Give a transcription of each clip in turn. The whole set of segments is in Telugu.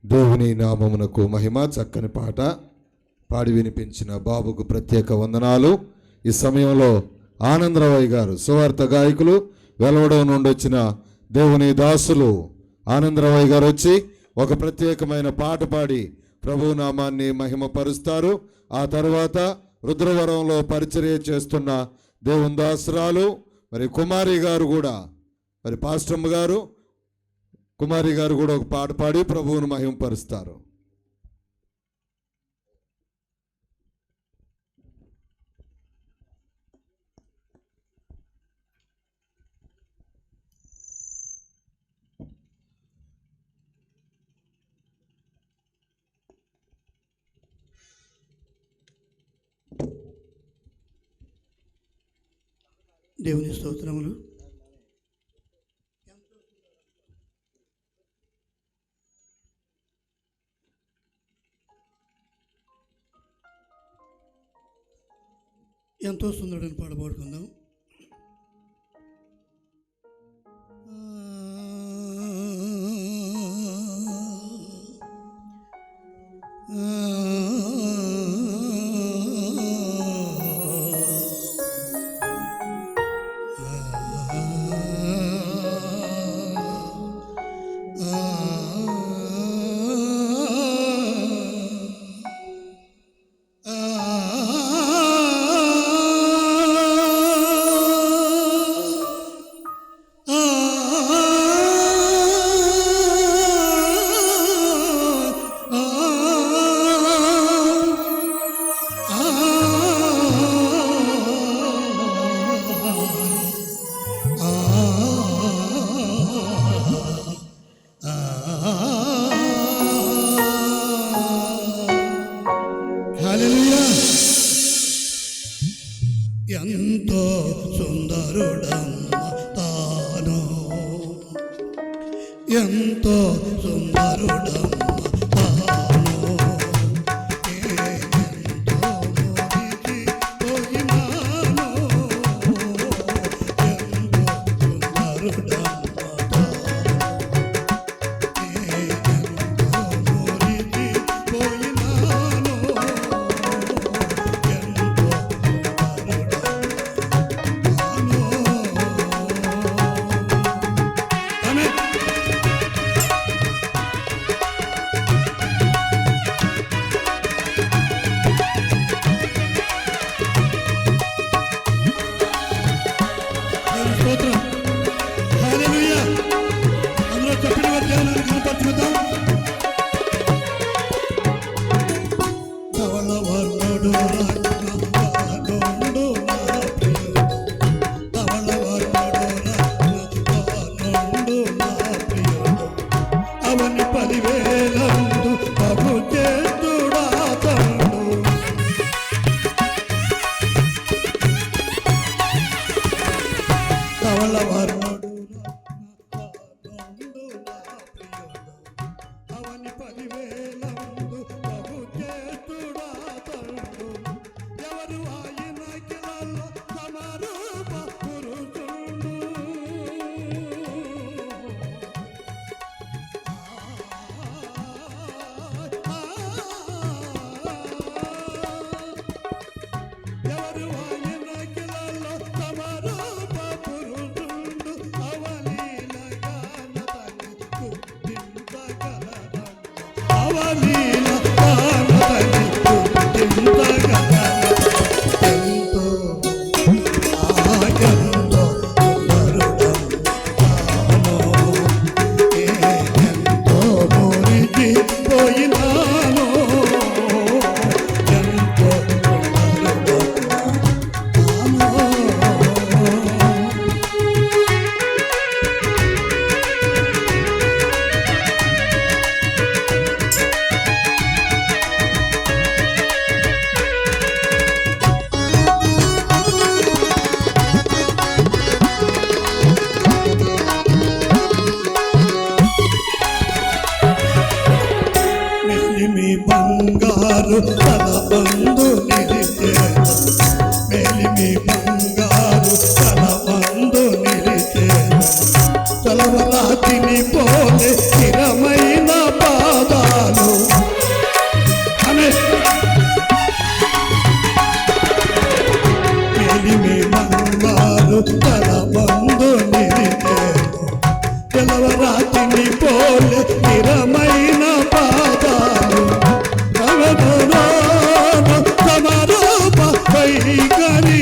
దేవుని నామమునకు మహిమ. చక్కని పాట పాడి వినిపించిన బాబుకు ప్రత్యేక వందనాలు. ఈ సమయంలో ఆనందరావయ్య గారు సువార్త గాయకులు వెలవడం నుండి వచ్చిన దేవుని దాసులు ఆనందరావయ్య గారు వచ్చి ఒక ప్రత్యేకమైన పాట పాడి ప్రభు నామాన్ని మహిమపరుస్తారు. ఆ తర్వాత రుద్రవరంలో పరిచర్య చేస్తున్న దేవుని దాసురాలు మరి కుమారి గారు కూడా, మరి పాస్టమ్మ గారు కుమారి గారు కూడా ఒక పాట పాడి ప్రభువును మహిమపరుస్తారు. దేవుని స్తోత్రములు. ఎంతో సుందరుడని పాడబడుకుందాం. ఎంతో సుందరుడమ్మ తాను, ఎంతో సుందరుడమ్మ తాను, ఎంతో మురిసి పోయినాను, ఎంతో సుందరుడమ్మ తాను, ఎంతో మురిసి పోయినాను, ఎంతో అవని 10,000 ప్రభు చేస్తుడా తమ్ముడు, ధవళ వర్ణుడు అవని 10,000 ప్రభు చేస్తుడా తమ్ముడు, ఎవరు ఆయన కిలలో సమరూప పురుషుడు, ఎవరు ఆయన కిలలో సమరూప పురుషుడు, అవలీలగానతని గుర్తించగలడు, అవలీలగానతని గుర్తించగలడు, ఎంతో ఎంతో ఎంతో మురిసి పోయినాను, ఎంతో మేలిమి బంగారు తన బంధు నిలిచేను, మేలిమి బంగారు తన బంధు నిలిచేను, చలవరాతిని పోలే స్థిరమైన పాదాలు, జలవరాతిని పోలే నిరమైన పాదాలు గగనలోన సమరూప వైఖరి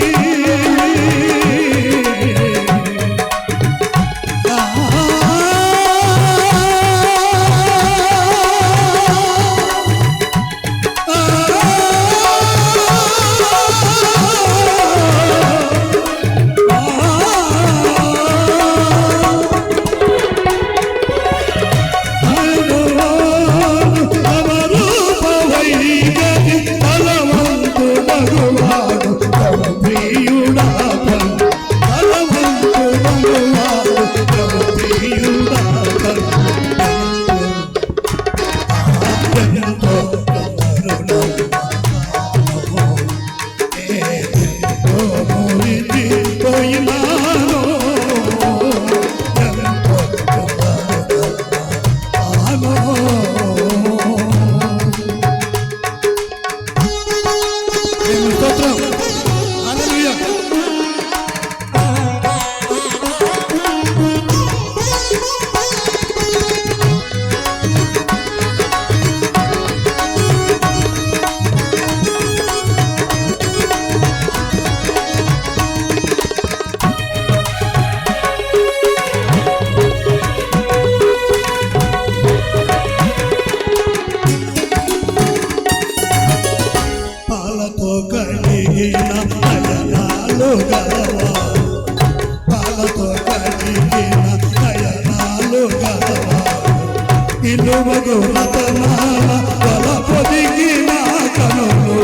ఇలువగు రతనాల వల పొదిగిన కనులు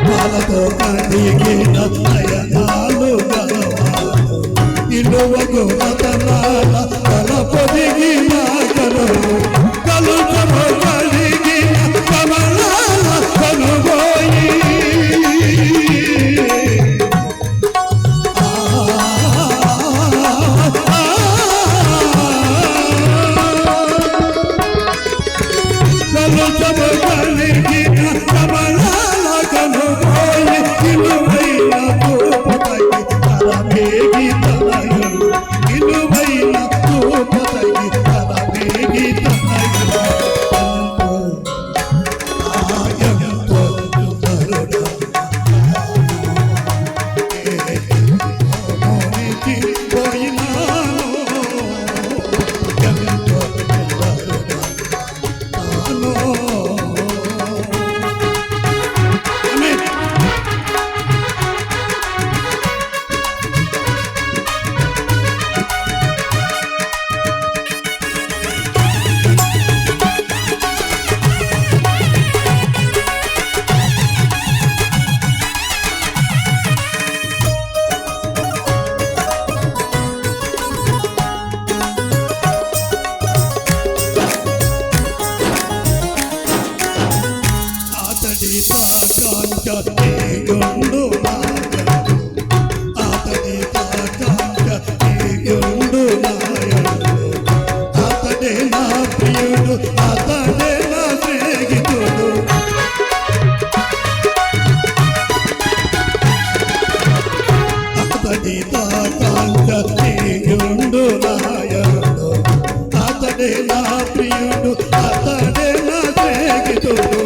పాలతో కడిగిన నయనాలు గలవాడు ఇలువగు రతనాల వల పొదిగిన కనులు కలుగము కలిగిన కమలాల కనుగోయి అతడే నా ప్రియుడు అతడే నా స్నేహితుడు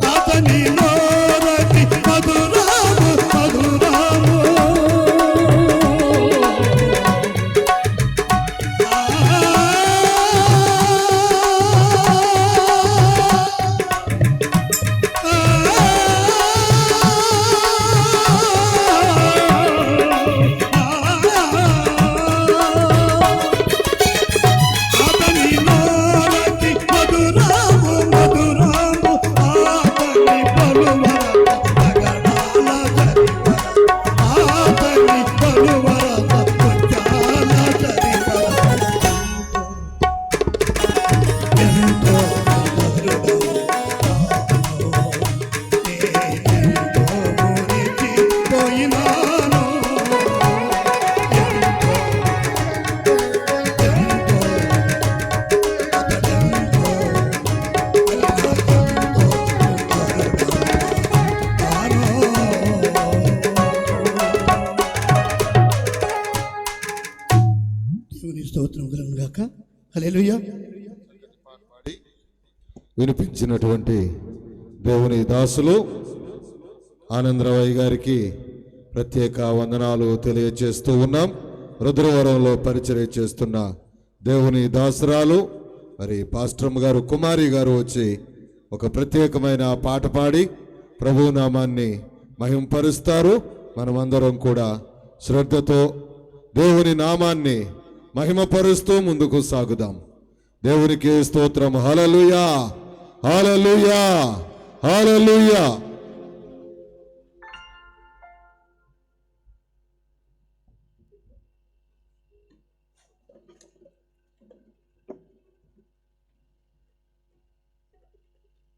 అతని నోరటి మధురాము మధురాము దేవుని స్తోత్రం కలుగును గాక. హల్లెలూయా. వినిపించినటువంటి దేవుని దాసులు ఆనందరావు గారికి ప్రత్యేక వందనాలు తెలియజేస్తూ ఉన్నాం. రుద్రవరంలో పరిచర్య చేస్తున్న దేవుని దాసురాలు మరి పాస్టర్ గారు కుమారి గారు వచ్చి ఒక ప్రత్యేకమైన పాట పాడి ప్రభు నామాన్ని మహింపరుస్తారు. మనమందరం కూడా శ్రద్ధతో దేవుని నామాన్ని మహిమపరుస్తూ ముందుకు సాగుదాం. దేవునికి స్తోత్రం. హల్లెలూయా, హల్లెలూయా, హల్లెలూయా.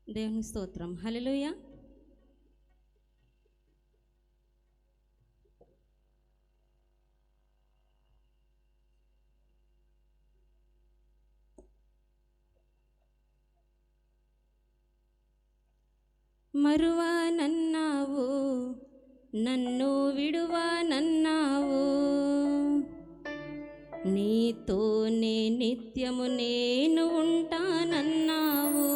దేవుని స్తోత్రం. హల్లెలూయా. మరువానన్నావు, నన్ను విడువానన్నావు, నీతోనే నిత్యము నేను ఉంటానన్నావు.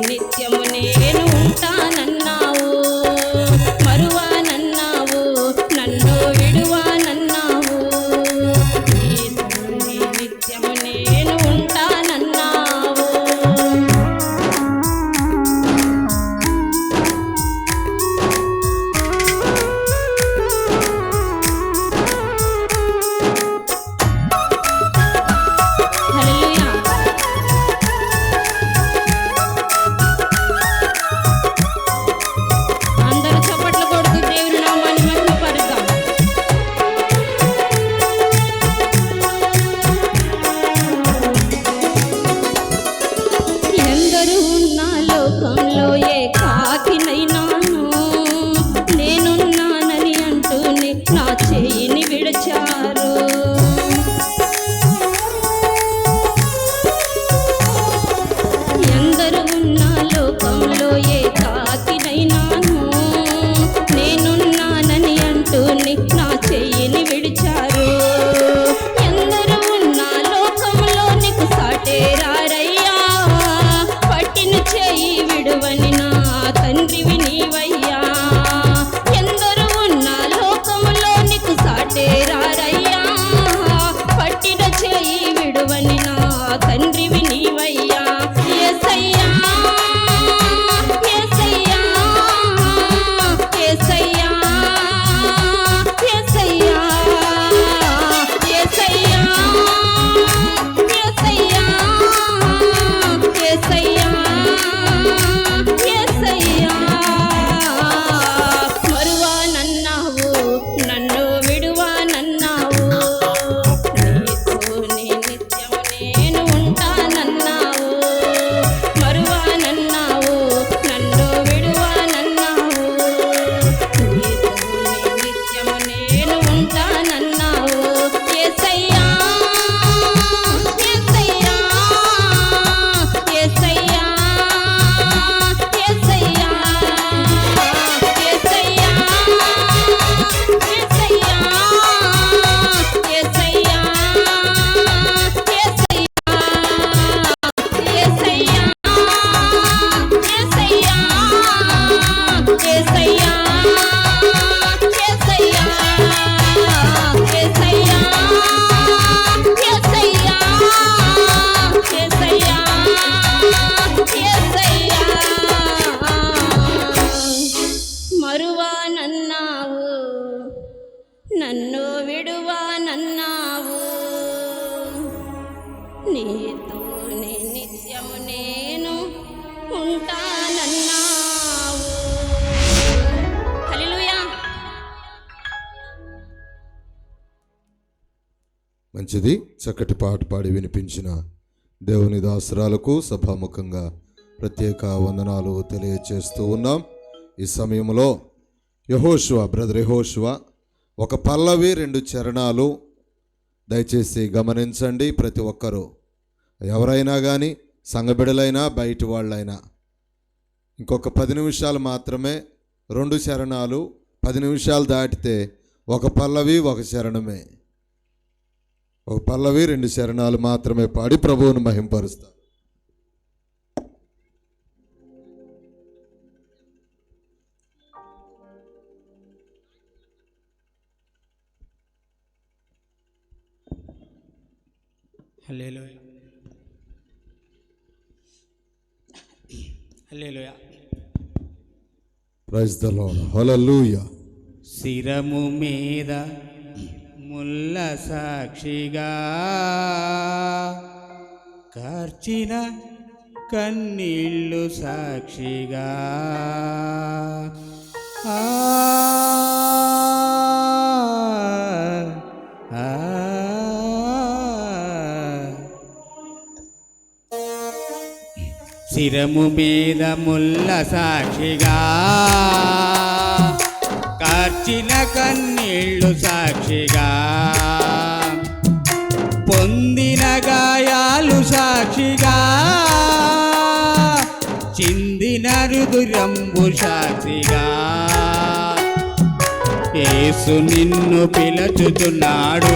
నిత్యము నేను ఉంటానన్నావు. మంచిది. చక్కటి పాట పాడి వినిపించిన దేవుని దాసరాలకు సభాముఖంగా ప్రత్యేక వందనాలు తెలియచేస్తూ ఉన్నాం. ఈ సమయంలో బ్రదర్ యెహోషువ ఒక పల్లవి 2 చరణాలు దయచేసి గమనించండి. ప్రతి ఒక్కరూ, ఎవరైనా కానీ, సంఘబిడలైనా బయటి వాళ్ళైనా, ఇంకొక 10 నిమిషాలు మాత్రమే. 2 చరణాలు 10 నిమిషాలు దాటితే ఒక పల్లవి 1 చరణమే. ఒక పల్లవి 2 చరణాలు మాత్రమే పాడి ప్రభువును మహింపరుస్తారు. హల్లెలూయా, హల్లెలూయా. Praise the Lord. హల్లెలూయా. శిరము మీద ముల్ల సాక్షిగా కార్చిన కన్నీళ్ళు సాక్షిగా ఆ ఆ శిరము మీద ముల్ల సాక్షిగా కార్చిన కన్నీళ్ళు సాక్షిగా పొందిన గాయాలు సాక్షిగా చిందిన హృదయంబు సాక్షిగా యేసు నిన్ను పిలుచుచున్నాడు,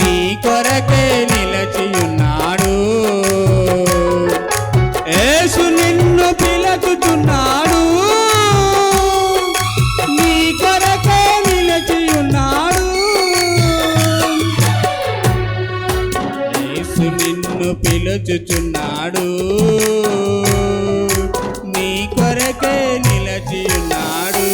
నీ కొరకే నిలచియున్నాడు. యేసు నిన్ను పిలుచుచున్నాడు, నీ కొరకే నిలచియున్నాడు. యేసు నిన్ను పిలుచుచున్నాడు, నీ కొరకే నిలచియున్నాడు.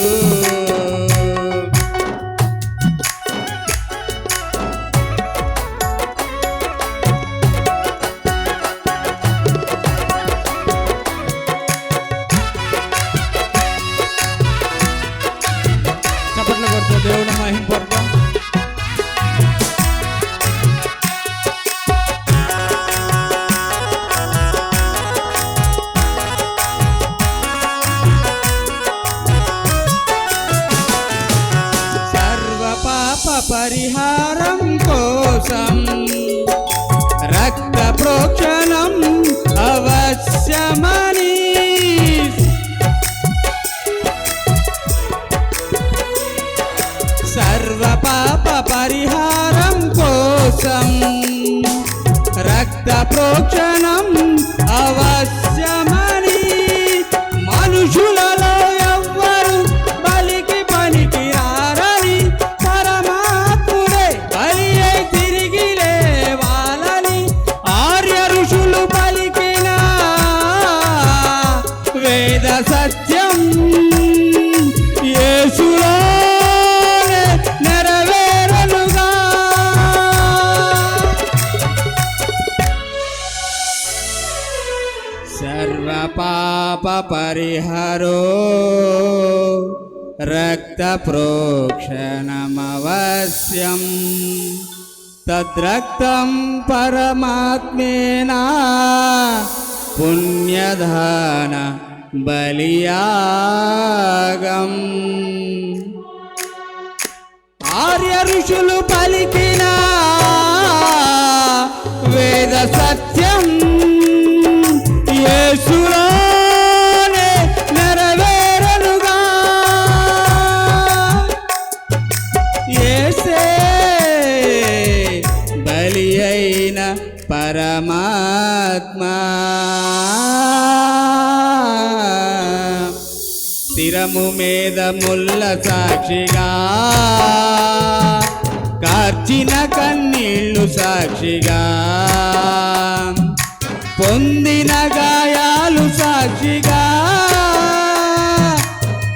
చప్పట్లు కొడుతూ దేవుని మహింపడతాం. పరిహారం కోసం రక్త ప్రోక్షణం అవశ్యమని సర్వ పాప పరిహారం కోసం రక్త ప్రోక్షణం అవశ్యమని మనుషులలో ఎవ్వరు బలికి పనికి రారని పరమాత్ముడే బలి అయి తిరిగి లేవాలని ఆర్య ఋషులు పలికిన వేద సత్యం యేసులోనే నెరవేరనుగా. సర్వ పాప పరిహారో రక్త ప్రోక్షణమవశ్యం తద్రక్తం పరమాత్మేనా పుణ్యదాన బలియాగం. ఆర్య ఋషులు పలికిన వేద సత్యం యేసులోనే నెరవేరనుగా. యేసే బలి అయిన పరమాత్మ శిరము మీద ముల్ల సాక్షిగా కార్చిన కన్నీళ్ళు సాక్షిగా పొందిన గాయాలు సాక్షిగా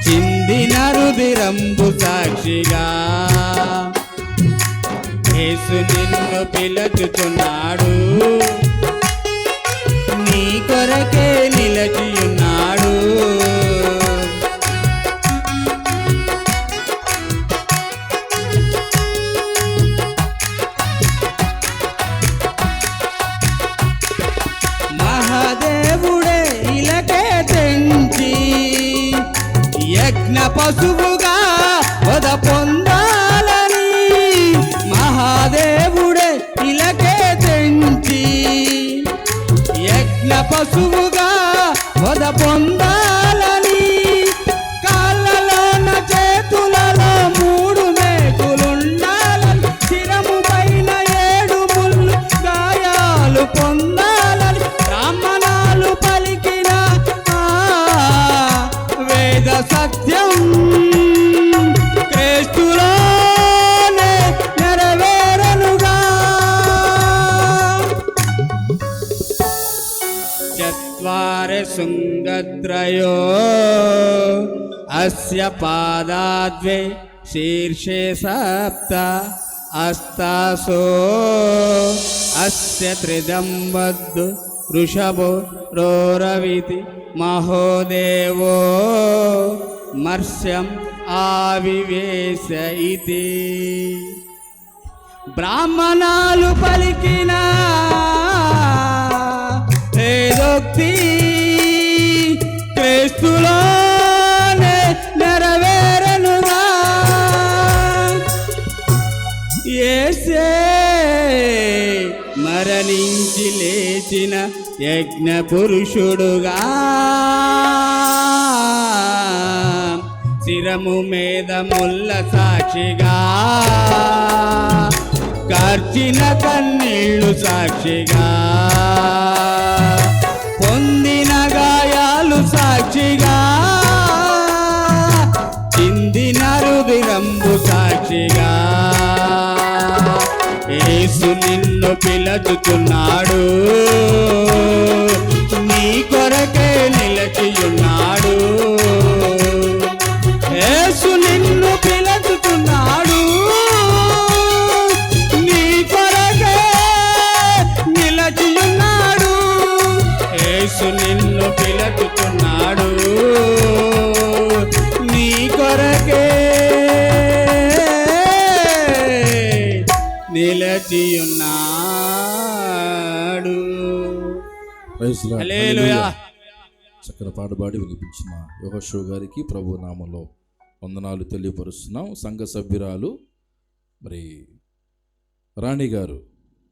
చిందిన రుధిరంబు సాక్షిగా యేసు నిన్ను పిలుచుచున్నాడు, నీ కొరకే నిలచియున్నాడు. యజ్ఞ పశువుగా వద పొందాలని మహాదేవుడే ఇలకే తెంచి యజ్ఞ పశువుగా వద పొందాలని కాళ్ళలోన చేతులలో 3 మేకులుండాలని శిరము పైన 7 ముళ్ళు గాయాలు పొందాలని బ్రాహ్మణాలు పలికిన వేద సత్యం క్రీస్తులోనే నెరవేరనుగా. చత్వారి శృంగత్రయో అస్య పాదాద్వే శీర్షే సప్త అస్తాసో అస్య త్రిదంబద్దు వృషభో రోరవితి మహోదేవో మర్ష్యం ఆవివేశ ఇతి. బ్రాహ్మణాలు పలికిన వేదోక్తి క్రీస్తులోనే నెరవేరనుగా. యేసే మరణించి లేచిన యజ్ఞ పురుషుడుగా శిరము మీద ముల్ల సాక్షిగా కార్చిన కన్నీళ్ళు సాక్షిగా పొందిన గాయాలు సాక్షిగా చిందిన రుధిరంబు సాక్షిగా యేసు నిన్ను పిలుచుచున్నాడు, నీ కొరకే నిలిచియున్నాడు. యేసు నిన్ను పిలుచుచున్నాడు, నీ కొరకే నిలిచియున్నాడు. యేసు నిన్ను పిలుచుచున్నాడు, నీ కొరకే నిలిచియున్నాడు. Praise lord. హల్లెలూయా. చక్కని పాటపాడి వినిపించిన యెహోషువ గారికి ప్రభు నామంలో వందనాలు తెలియపరుస్తున్నాం. సంఘ సభ్యురాలు మరి రాణి గారు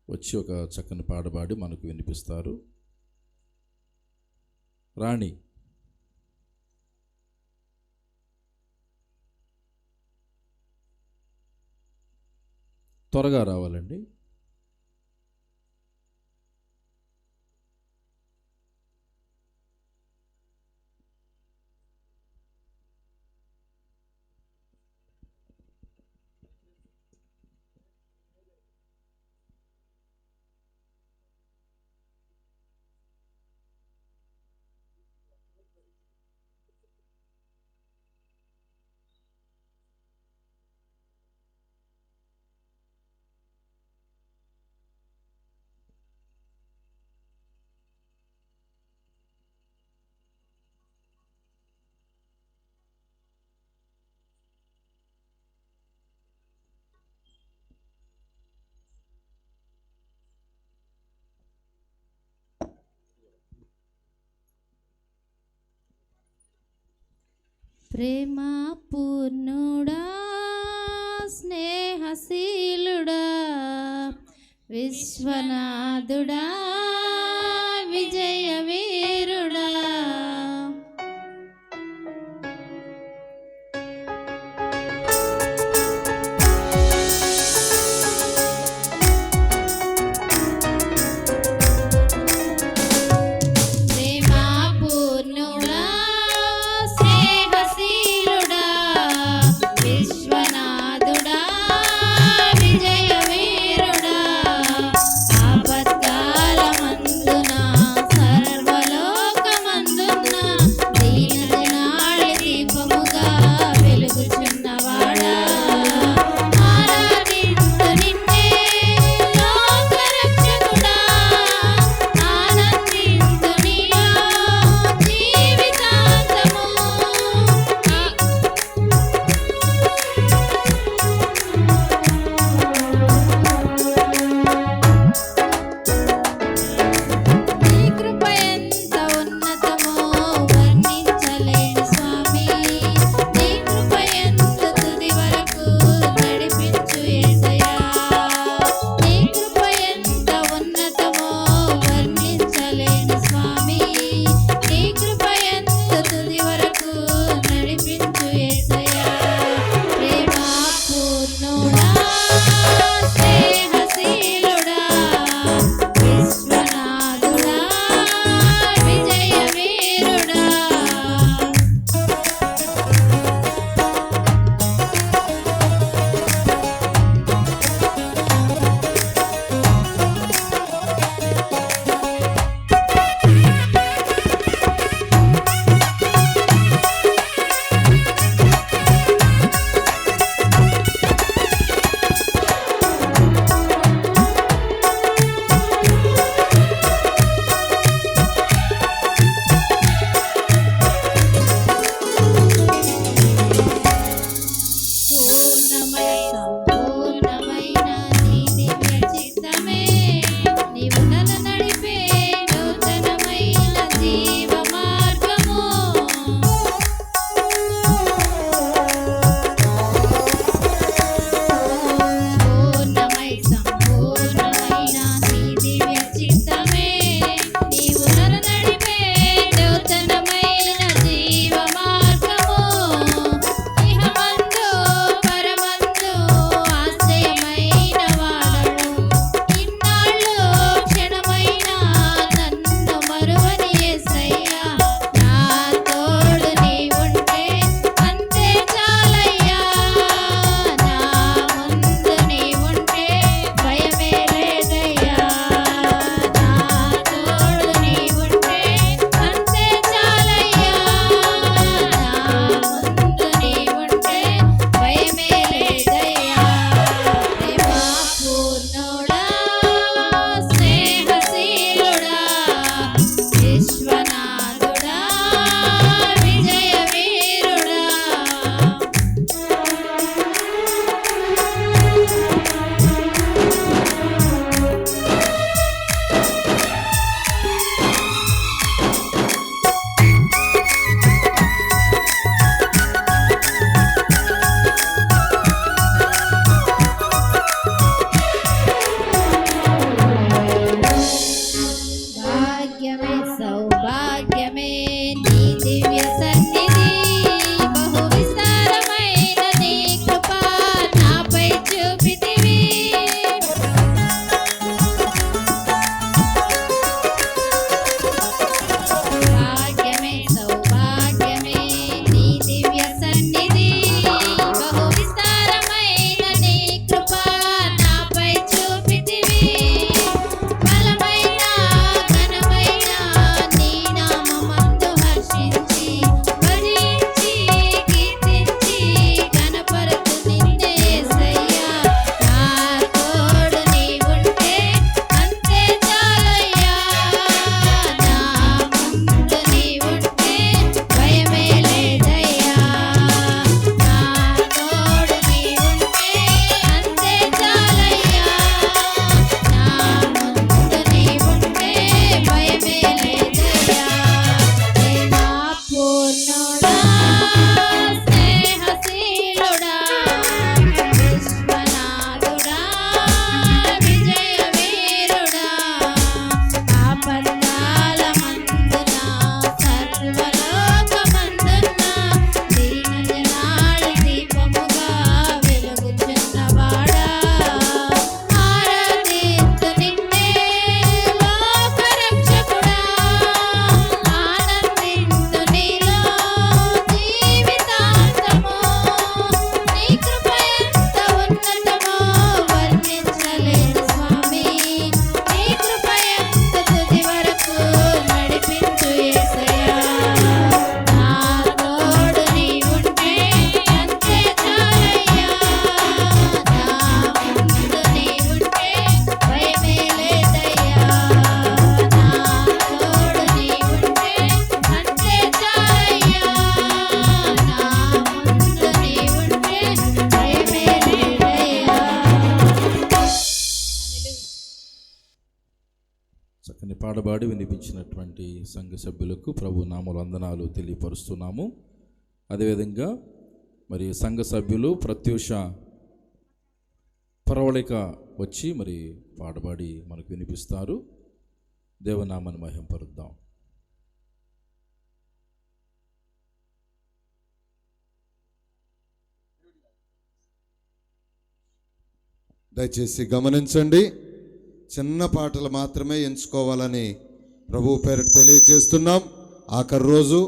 వచ్చి ఒక చక్కని పాటపాడి మనకు వినిపిస్తారు. రాణి. త్వరగా రావాలండి. ప్రేమ పూర్ణుడా స్నేహశీలుడా విశ్వనాథుడా విజయ వీరుడా ఆపత్కాలమందున సర్వలోక పాడబాడి వినిపించినటువంటి సంఘ సభ్యులకు ప్రభు నామముల వందనాలు తెలియపరుస్తున్నాము. అదేవిధంగా మరి సంఘ సభ్యులు ప్రత్యూష పరవళిక వచ్చి మరి పాడబాడి మనకు వినిపిస్తారు. దేవనామాన్ని మహింపరుద్దాం. దయచేసి గమనించండి, చిన్న పాటలు మాత్రమే ఎంచుకోవాలని ప్రభు పేరిట తెలియజేస్తున్నాం. ఆఖరి రోజు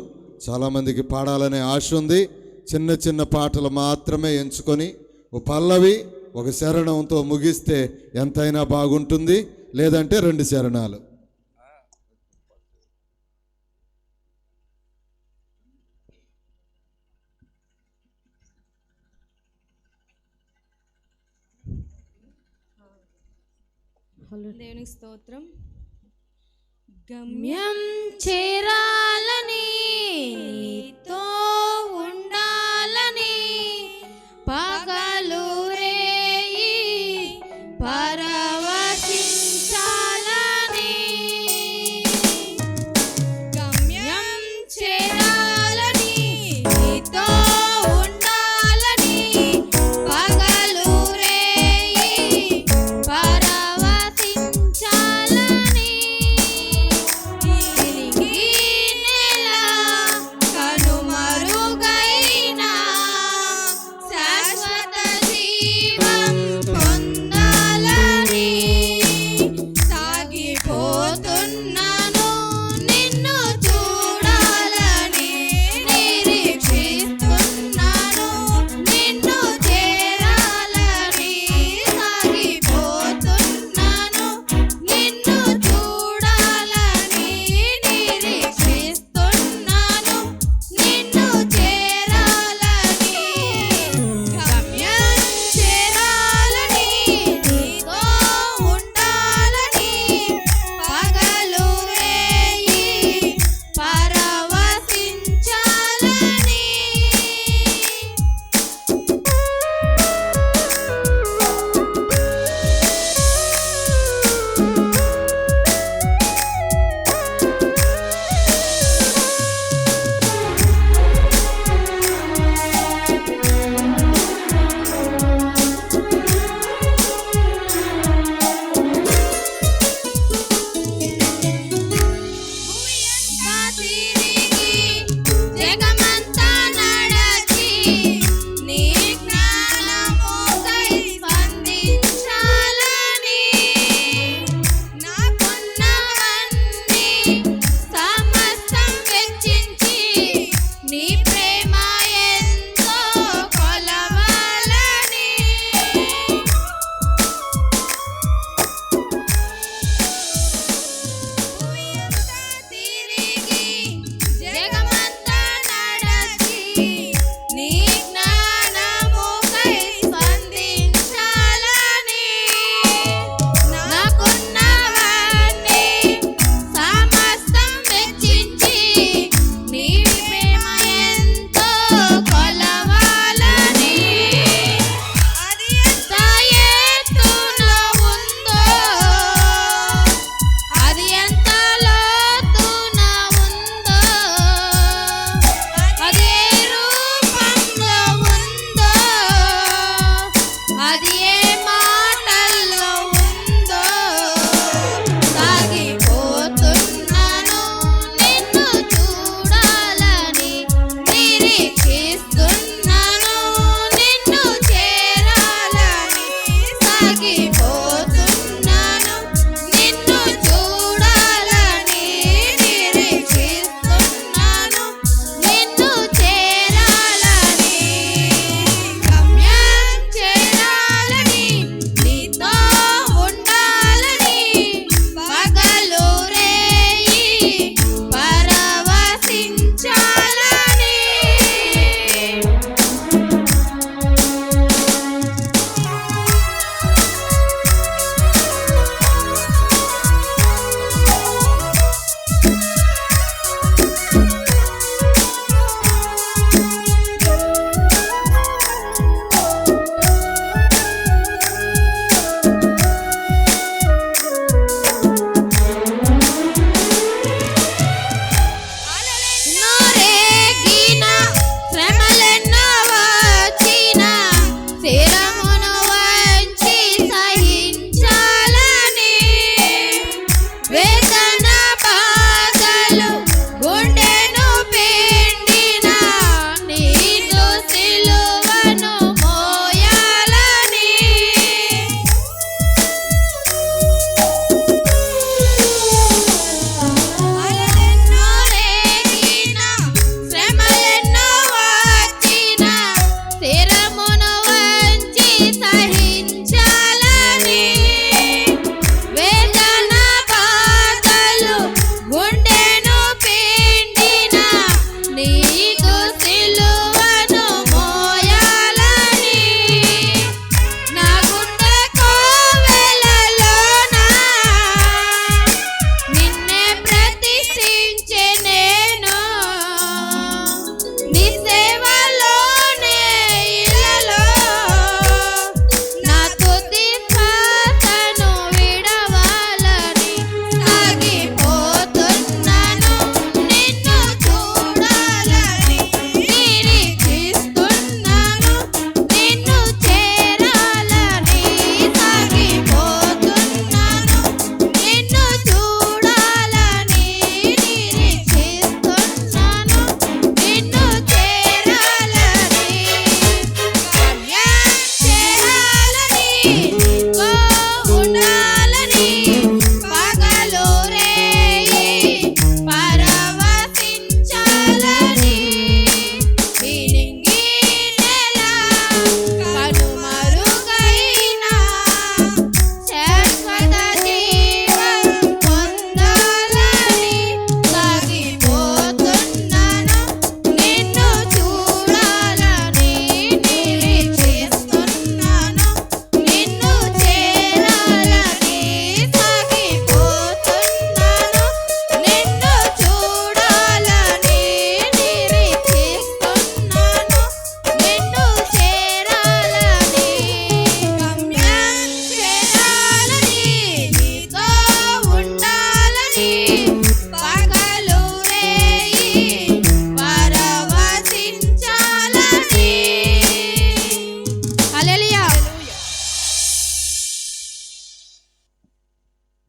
చాలామందికి పాడాలనే ఆశ ఉంది. చిన్న చిన్న పాటలు మాత్రమే ఎంచుకొని ఒక పల్లవి ఒక శరణంతో ముగిస్తే ఎంతైనా బాగుంటుంది. లేదంటే 2 శరణాలు. దేవునికి స్తోత్రం. గమ్యం చేరాలని నీతో ఉండాలని పగలు రేయి పరవశించాలని గమ్యం చేరాలని నీతో ఉండాలని పగలు రేయి పరవశించాలని ఈ నేల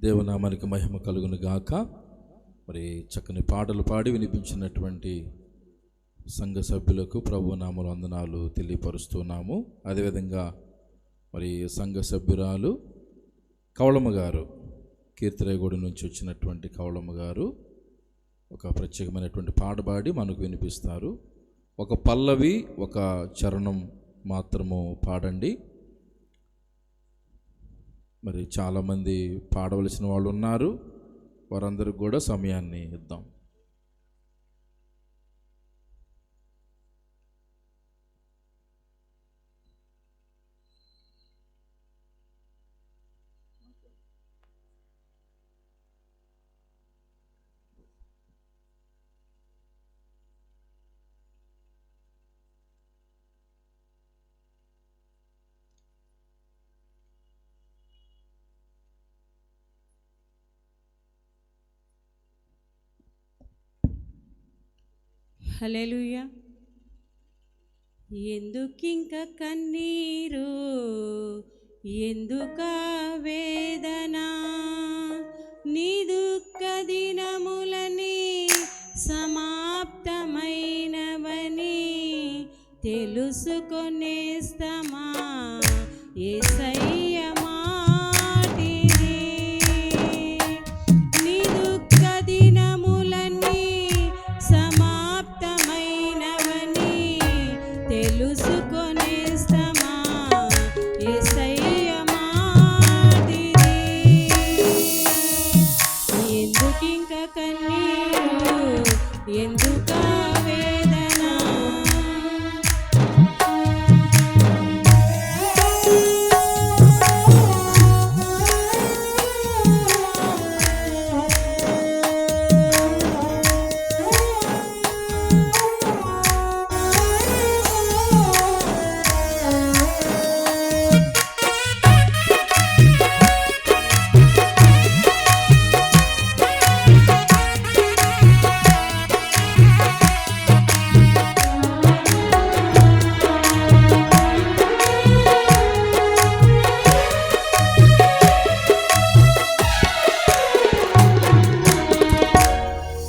దేవునామానికి మహిమ కలుగును గాక. మరి చక్కని పాటలు పాడి వినిపించినటువంటి సంఘ సభ్యులకు ప్రభు నామములో వందనాలు తెలియపరుస్తున్నాము. అదేవిధంగా మరి సంఘ సభ్యురాలు కవళమ్మ గారు, కీర్తిరాయగూడ నుంచి వచ్చినటువంటి కవళమ్మ గారు ఒక ప్రత్యేకమైనటువంటి పాట పాడి మనకు వినిపిస్తారు. ఒక పల్లవి ఒక చరణం మాత్రము పాడండి. మరి చాలామంది పాడవలసిన వాళ్ళు ఉన్నారు, వారందరికి కూడా సమయాన్ని ఇద్దాం. హల్లెలూయా. ఎందుకింక కన్నీరు, ఎందుకా వేదన, నీ దుఃఖ దినములని సమాప్తమైనవని తెలుసుకొనేస్తమా యేసయ్య మాటిని. నీ దుఃఖ దినములని సమాప్తమైనవని తెలుసుకొనేస్తమా యేసయ్య మాటిని. ఎందుకింక కన్నీరు, ఎందుకా వేదన,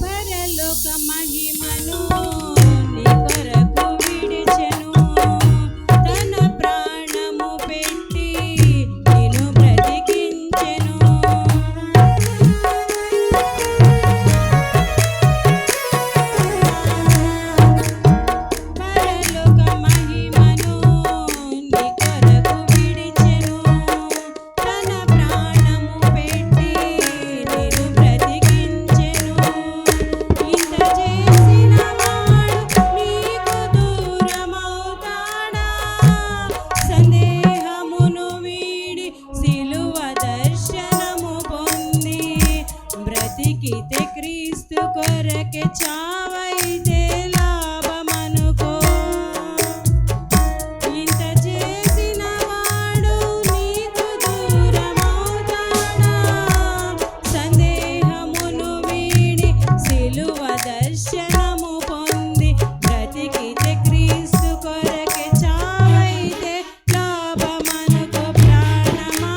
పరలోక మహిమను నీ కొరకు విడిచెను, తన ప్రాణము పెట్టి నిన్ను బ్రతికించెను. పరలోక మహిమను నీ కొరకు విడిచెను, తన ప్రాణము పెట్టి నిన్ను బ్రతికించెను. ఇంత చేసిన వాడు నీకు దూరమవుతాడా? సందేహమును వీడి సిలువ దర్శనము పొంది బ్రతికితే క్రీస్తు కొరకే, చావైతే లాభమనుకో. ఇంత చేసిన వాడు నీకు దూరమవుతాడా? సందేహమును వీడి సిలువ దర్శనము పొంది బ్రతికితే క్రీస్తు కొరకే, చావైతే లాభమనుకో. ప్రాణమా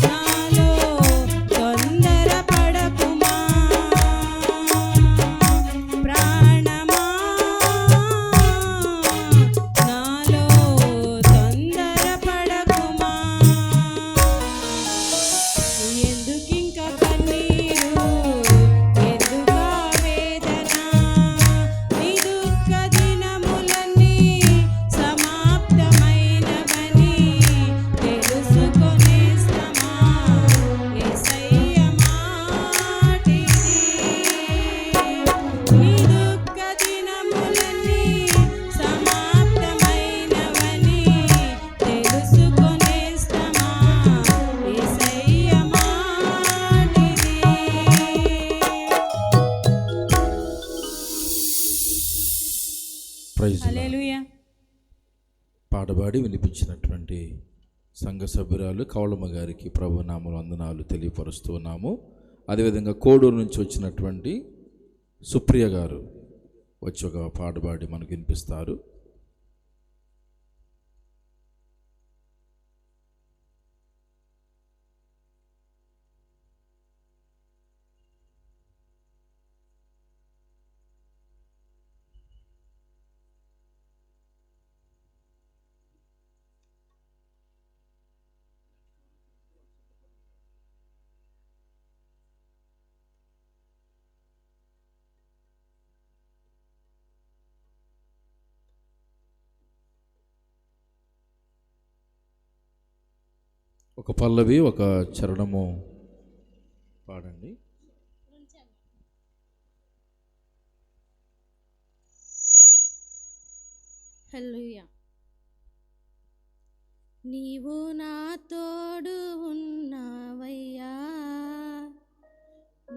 నాలో తొందర పడకుమా, ప్రాణమా నాలో తొందర పడకుమా. ఎందుకింక కన్నీరు, ఎందుకా వేదన, నీ దుఃఖ దినములన్నీ సమాప్తమైనవని తెలుసుకొనేస్తమా యేసయ్య మాటిని. నీ దుఃఖ దినములన్నీ సమాప్తమైనవని తెలుసుకొనేస్తమా యేసయ్య మాటిని. Praise lord. హల్లెలూయా. పాటపాడి వినిపించినటువంటి సంఘ సభ్యురాలు కవళమ్మ గారికి ప్రభు నామములో వందనాలు తెలియపరుస్తున్నాము. అదేవిధంగా కోడూరు నుంచి వచ్చినటువంటి సుప్రియ గారు వచ్చి ఒక పాటపాడి మనకు వినిపిస్తారు. ఒక పల్లవి ఒక చరణము పాడండి. హల్లెలూయా. నీవు నా తోడు ఉన్నావయ్యా,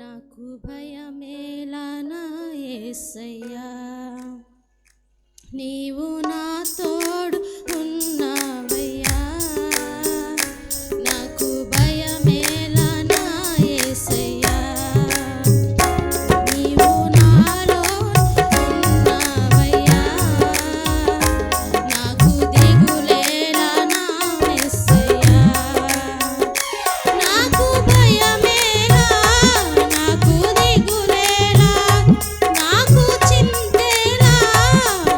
నాకు భయమేలా నా యేసయ్యా. నీవు నా తోడు ఉన్నావయ్యా, నాకు భయమేలా నా యేసయ్యా. నీవు నాలో ఉన్నావయ్యా, నాకు దిగులేలా నా యేసయ్యా. నాకు భయమేలా, నాకు దిగులేలా, నాకు చింతేలా,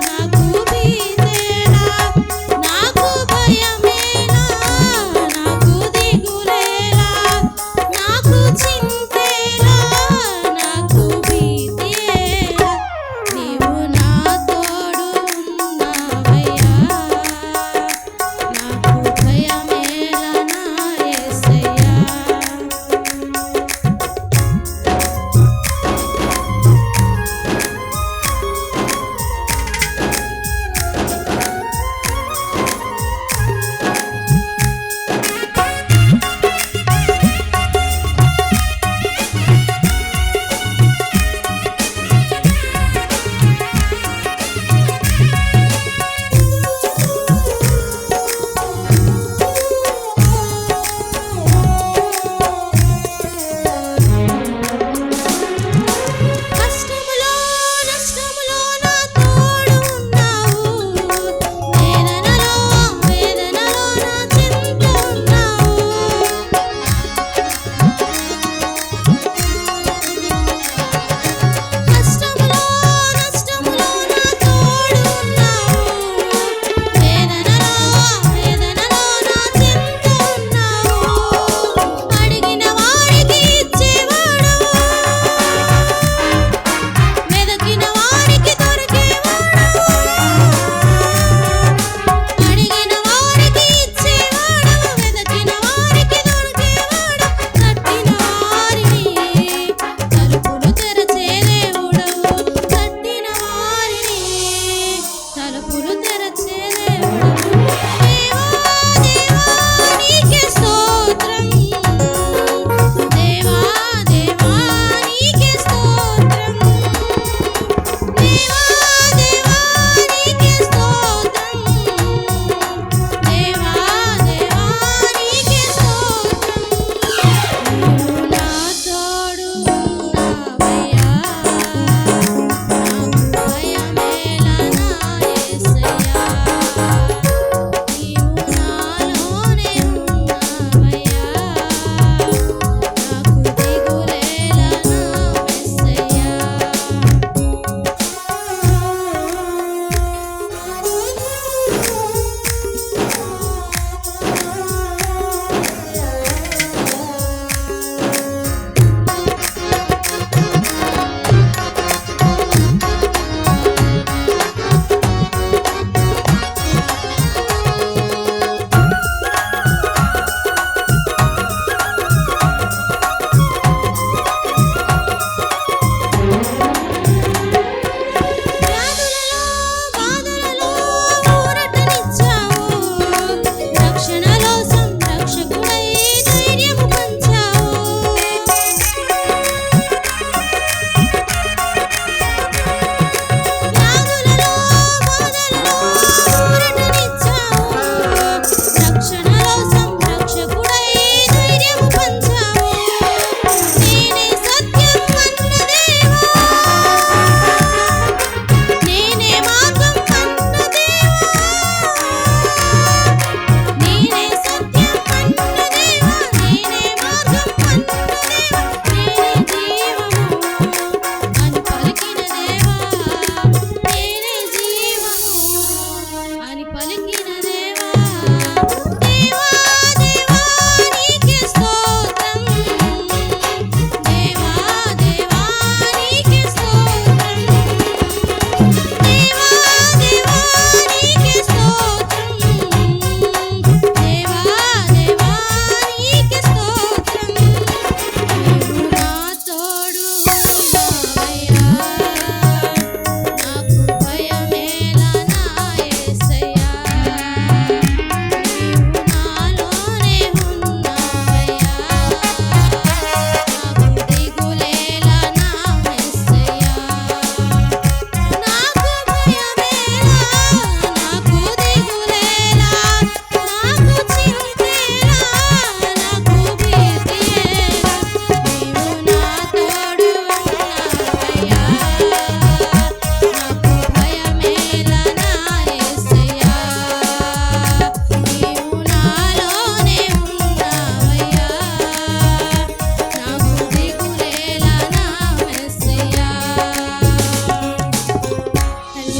నాకు భీతి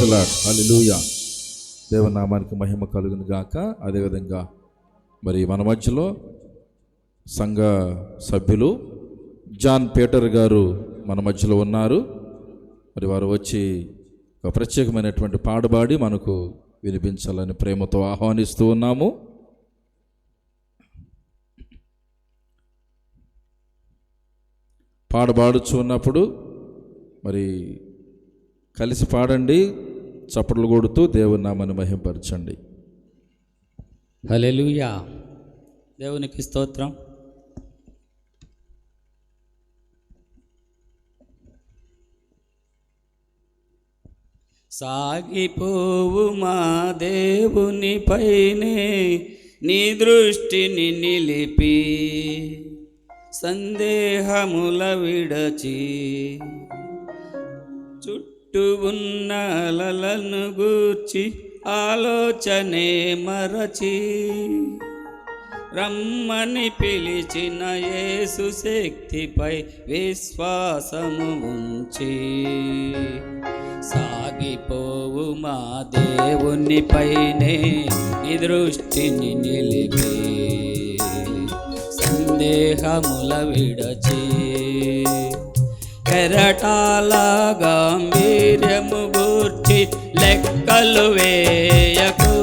హల్లెలూయా. దేవుని నామానికి మహిమ కలుగును గాక. అదేవిధంగా మరి మన మధ్యలో సంఘ సభ్యులు జాన్ పీటర్ గారు మన మధ్యలో ఉన్నారు. మరి వారు వచ్చి ఒక ప్రత్యేకమైనటువంటి పాడబాడి మనకు వినిపించాలని ప్రేమతో ఆహ్వానిస్తూ ఉన్నాము. పాడబాడుచు ఉన్నప్పుడు మరి కలిసి పాడండి, చప్పట్లు కొడుతూ దేవుని నామాన్ని మహిమపరచండి. హల్లెలూయా. దేవునికి స్తోత్రం. సాగిపోవు మా దేవుని పైనే నీ దృష్టిని నిలిపి, సందేహముల విడచి, చుట్టూ ఉన్న అలలను గూర్చి ఆలోచనే మరచి, రమ్మని పిలిచిన యేసు శక్తిపై విశ్వాసము ఉంచి, సాగిపోవు మా దేవుని పైనే నీ దృష్టిని నిలిపి, సందేహముల విడచి, కెరటాల గాంభీర్యము గూర్చి లెక్కలు వేయకు,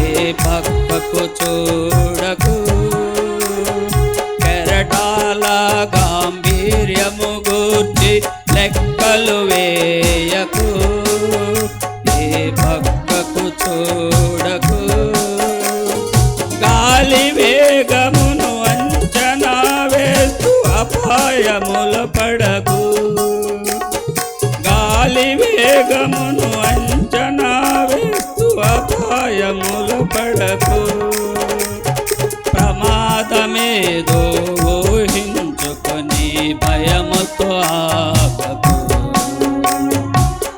ఏ పక్కకు చూడకు, కెరటాల గాంభీర్యము గూర్చి లెక్కలు వేయకు, ఏ పక్కకు చూడకు, గాలి వేగమును అంచనా వేస్తూ అపాయముల పడకు, గాలి వేగమును అంచనా వేస్తూ అపాయముల పడకు, ప్రమాదమేదో ఊహించుకొని భయముతో ఆగకు,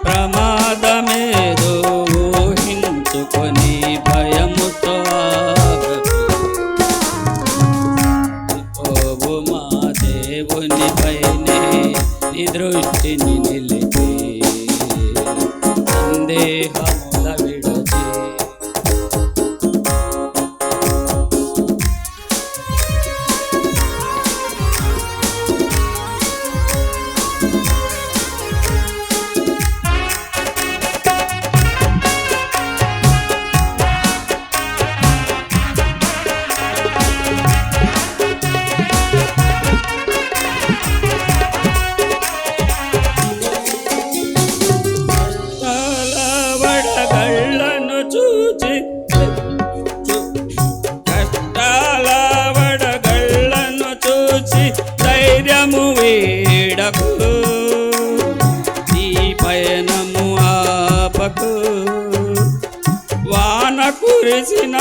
ప్రమాదమేదో ఊహించుకొని భయముతో ఆగకు, పోవు మా దేవుని పైనే నీ దృష్టిని నిలిపి, సందేహముల విడచి, కష్టాల వడగళ్ళను చూచి ధైర్యము వీడకు, ఈ పయనము ఆపకు, వాన కురిసిన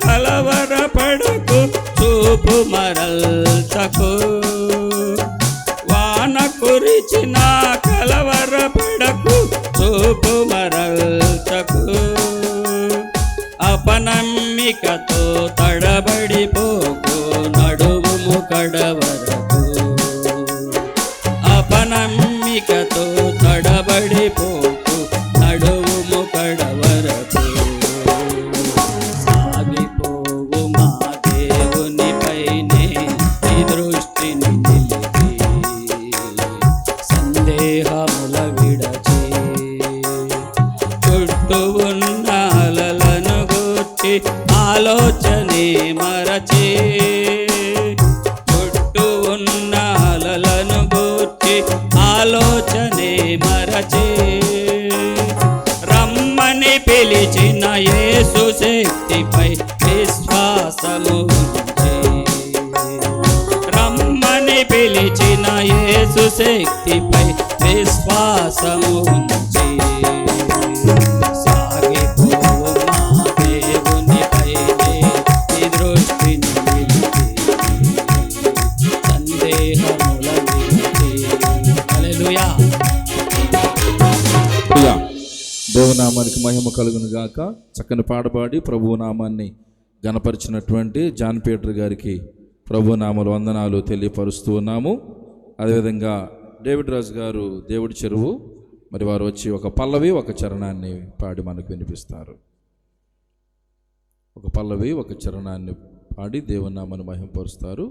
కలవరపడకు, చూపు మరల్చకు, వాన కురిచిన కలవరపడకు, చూపు మరల్చకు, అపనమ్మికతో తడబడిపోకు, నడుము కడవరకు, అపనమ్మికతో తడబడిపోకు, నడుము కడవరకు, సాగిపోవు మా దేవుని పైనే నీ దృష్టిని నిలిపి, సందేహముల విడచి, చుట్టూ ఉన్న అలలను గూర్చి ఆలోచనే మరచి, చుట్టూ ఉన్న అలలను గూర్చి ఆలోచనే మరచి, రమ్మని పిలిచిన యేసు శక్తిపై విశ్వాసము ఉంచి, రమ్మని పిలిచిన యేసు శక్తిపై విశ్వాసము ఉంచి, సాగిపోవు మా దేవుని పైనే నీ దృష్టిని నిలిపి, సందేహముల విడచి. హల్లెలూయా. దేవుని నామానికి మహిమ కలుగును గాక. చక్కని పాడబాడి ప్రభు నామాన్ని గణపరిచినటువంటి జాన్ పీటర్ గారికి ప్రభు నామలు వందనాలు తెలియపరుస్తూ ఉన్నాము. అదేవిధంగా డేవిడ్ రాజు గారు దేవుడి చెరువు మరి వారు వచ్చి ఒక పల్లవి ఒక చరణాన్ని పాడి మనకు వినిపిస్తారు. ఒక పల్లవి ఒక చరణాన్ని పాడి దేవుని నామమును మహిమపరుస్తారు.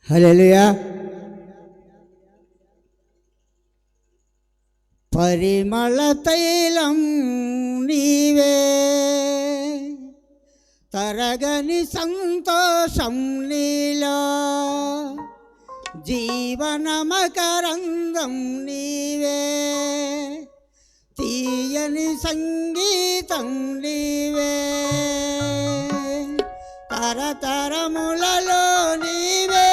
హల్లెలూయా. పరిమళ తైలం నీవే, తరగని సంతోషం నీలో, జీవనమకరంగం నీవే, తీయని సంగీతం నీవే, తరతరములలో నీవే,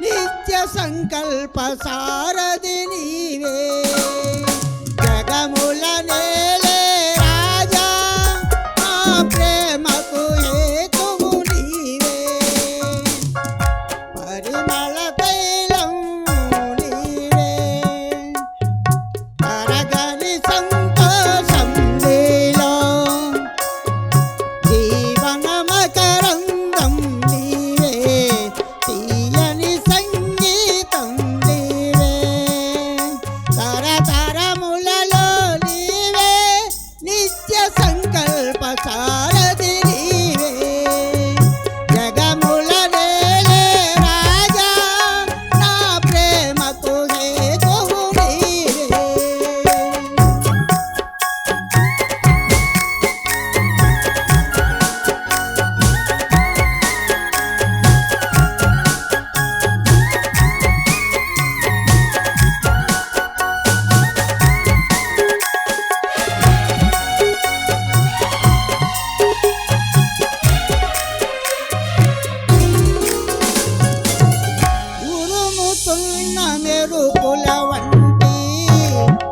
నిత్య సంకల్ప సారథి నీవే, జగముల నేలే రాజా, నా ప్రేమకు హేతువు నీవే, పరిమళ తైలం నీవే, తరగని సంతోషం నీలో, జీవనమకరంగం నీవే, తీయని సంగీతం నీవే, తరతరములలో నీవే, నిత్య సంకల్ప సారథి నీవే, జగముల నేలే రాజా, నా ప్రేమకు హేతువు నీవే. ఉరుముతున్న మెరుపుల వంటి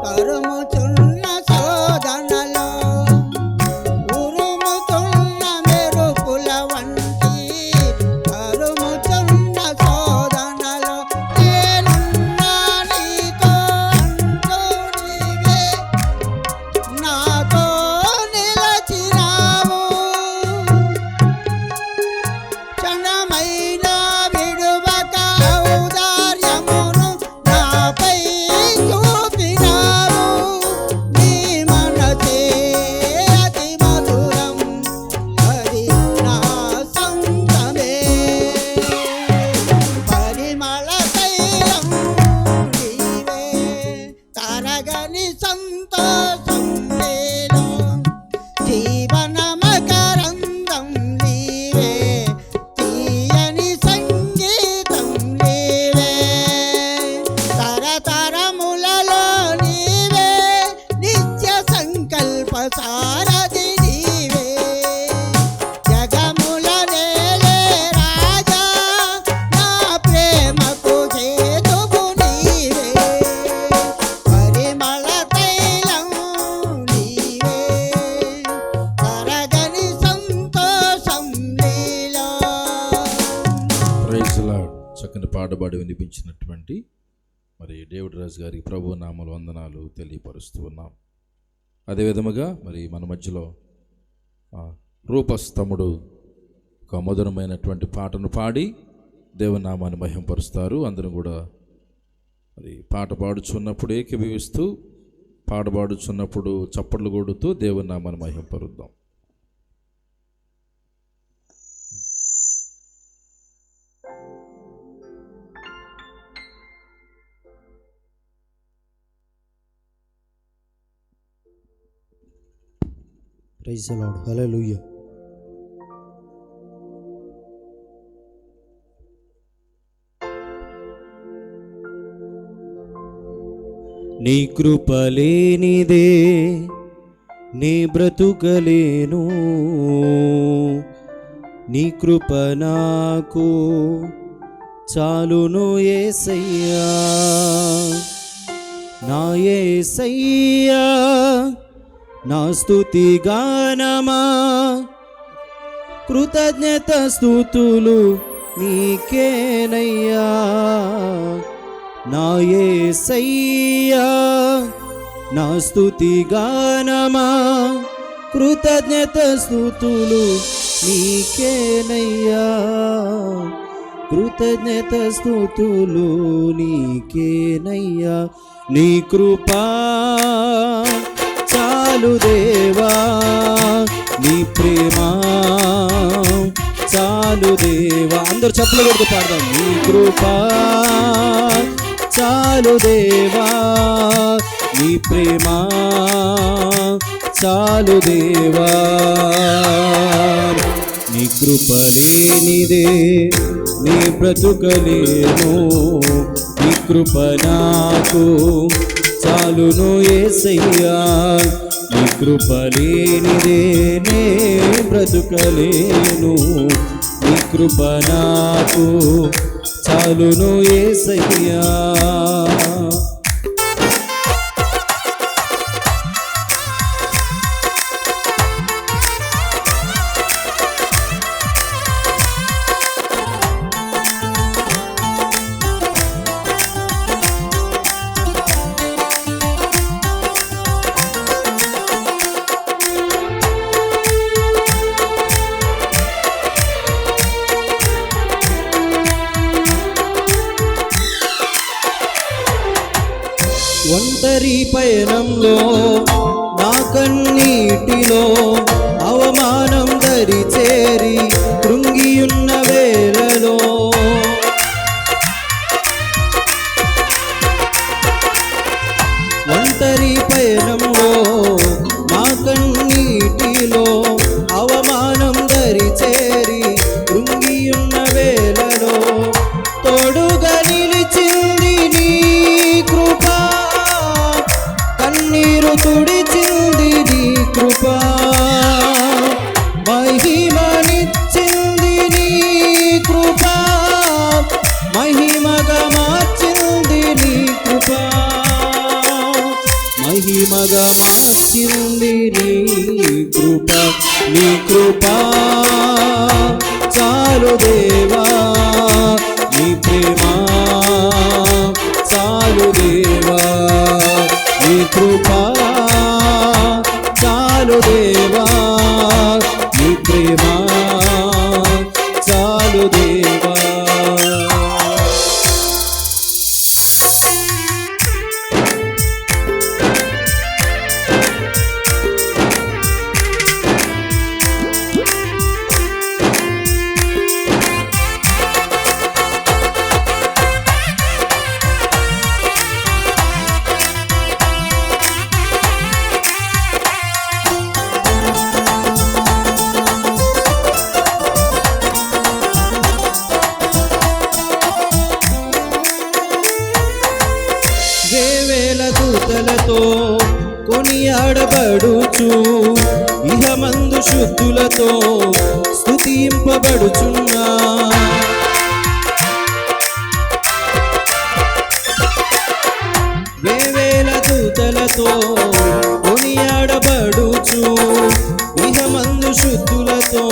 తరుముతున్న శోధనలో, ఉరుముతున్న మెరుపుల వంటి తరుముతున్న శోధనలో, నేనున్నా నీతో అంటూ నీవే నాతో నిలచినావు, క్షణమైనా విడువక ఔదార్యమును నాపై చూపినావు, నీ మనసే అతి మధురం, అది నా సొంతమే, పరిమళ తైలం నీవే, తరగని సంతోషం నీలో, జీవనమకరంగం నీవే, తీయని సంగీతం నీవే, తరతరములలో నీవే, నిత్య సంకల్ప సారథి నీవే, జగముల నేలే రాజా, నా ప్రేమకు హేతువు నీవే, పరిమళ తైలం నీవే, తరగని సంతోషం నీలో. Praise the Lord. చక్కని పాటపాడి వినిపించినటువంటి మరి డేవిడ్ రాజు గారికి ప్రభు నామములు వందనాలు తెలియపరుస్తూ ఉన్నాం. అదే విధముగా మరి మన మధ్యలో రూపస్ తమ్ముడు ఒక మధురమైనటువంటి పాటను పాడి దేవుని నామాన్ని మహిమపరుస్తారు. అందరూ కూడా మరి పాట పాడుచున్నప్పుడు ఏకీభవిస్తూ, పాట పాడుచున్నప్పుడు చప్పట్లు కొడుతూ దేవుని నామాన్ని మహిమపరుద్దాం. Praise the Lord. హల్లెలూయా. నీ కృపలేనిదే నీ బ్రతుకలేను, నీ కృప నాకు చాలును యేసయ్యా, నా యేసయ్యా, నా స్తుతి గానమా, కృతజ్ఞత స్తుతులు నీకేనయ్యా, నా యేసయ్యా, నా స్తుతి గానమా, కృతజ్ఞత స్తుతులు నీకేనయ్యా, కృతజ్ఞత స్తుతులు నీకేనయ్యా. నీ కృపా చాలు దేవా, నీ ప్రేమ చాలు దేవా. అందరూ చప్పట్లు కొడుతూ పాడదాం. నీ కృపా చాలు దేవా, నీ ప్రేమ చాలు దేవా, నీ కృప లేనిదే నీ బ్రతుకలేను, నీ కృప నాకు చాలును యేసయ్యా, నీ కృప లేనిదే నే బ్రతుకలేను, నీ కృప నాకు చాలును యేసయ్యా. ఒంటరి పయనంలో నా కన్నీటిలో అవమానం దరి చేరి కృంగియున్న వేళలో, ఒంటరి పయనంలో నా కన్నీటిలో అవమానం దరి చేరి కృంగియున్న వేళలో, తోడుగా నిలిచింది నీ కృప, కన్నీరు తుడిచింది నీ కృప, మహిమనిచ్చింది నీ కృప, మహిమగా మార్చింది నీ కృప, మహిమగా మార్చింది నీ కృప, నీ కృప చాలు దేవా, నీ ప్రేమ చాలు దేవా, నీ కృప చాలు దేవా, నీ ప్రేమ చాలు దేవా. వేవేల దూతలతో కొనియాడబడుచు ఇహమందు శుద్ధులతో స్తుతింపబడుచున్నా, వేవేల దూతలతో కొనియాడబడుచు ఇహమందు శుద్ధులతో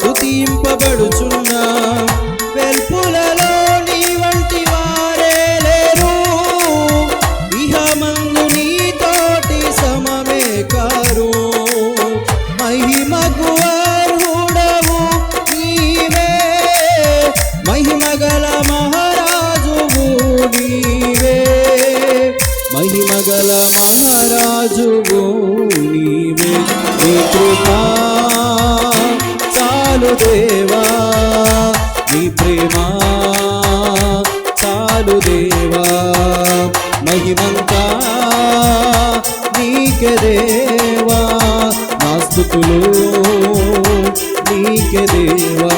స్తుతింపబడుచున్నా, వెల్పులలో నీ వంటి వారే లేరు, ఇహమందు నీతోటి సమమే కారు, మహిమకు అర్హుడవు నీవే, మహిమగల మహారాజువు నీవే, మహిమగల మహారాజువు నీవే, నీ కృపా చాలు దేవా, నీ ప్రేమ చాలు దేవా, మహిమంతా నీకే దేవా, నా స్తుతులు నీకే దేవా,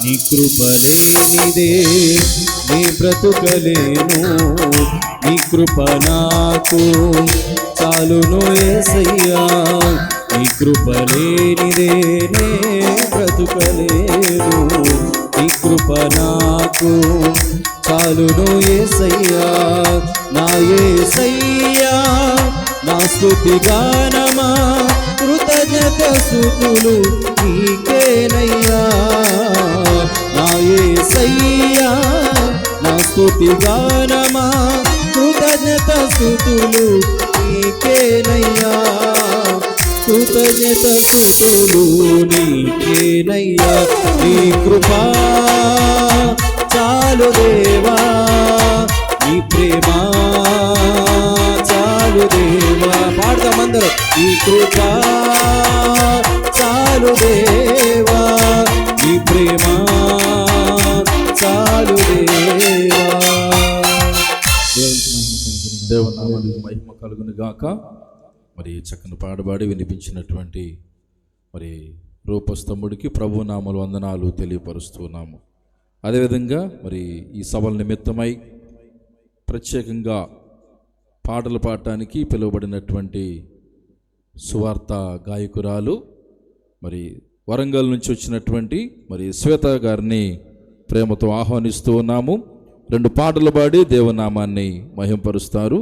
నీ కృప లేనిదే నీ బ్రతుకలేను, నీ కృప నాకు చాలును యేసయ్యా, నీ కృప లేనిదే నే బ్రతుకలేను. నీ కృప నాకు చాలును యేసయ్యా, నా యేసయ్యా. నా స్తుతి గానమా కృతజ్ఞత స్తుతులు నీకేనయ్యా, నా యేసయ్యా. నా స్తుతి గానమా కృతజ్ఞత స్తుతులు నీకేనయ్యా, కృతజ్ఞత స్తుతులు నీకేనయ్యా. నీ కృపా చాలు దేవా, నీ ప్రేమ చాలు దేవా. పాడదామందరూ. నీ కృపా చాలు దేవా, నీ ప్రేమ చాలు దేవా. దేవుని నామానికి మహిమ కలుగును గాక. మరి చక్కని పాడబాడి వినిపించినటువంటి మరి రూపస్తముడికి ప్రభు నామలు వందనాలు తెలియపరుస్తున్నాము. అదేవిధంగా మరి ఈ సభల నిమిత్తమై ప్రత్యేకంగా పాటలు పాడటానికి పిలువబడినటువంటి సువార్త గాయకురాలు మరి వరంగల్ నుంచి వచ్చినటువంటి మరి శ్వేత గారిని ప్రేమతో ఆహ్వానిస్తూ ఉన్నాము. 2 పాటలు పాడి దేవునామాన్ని మహింపరుస్తారు.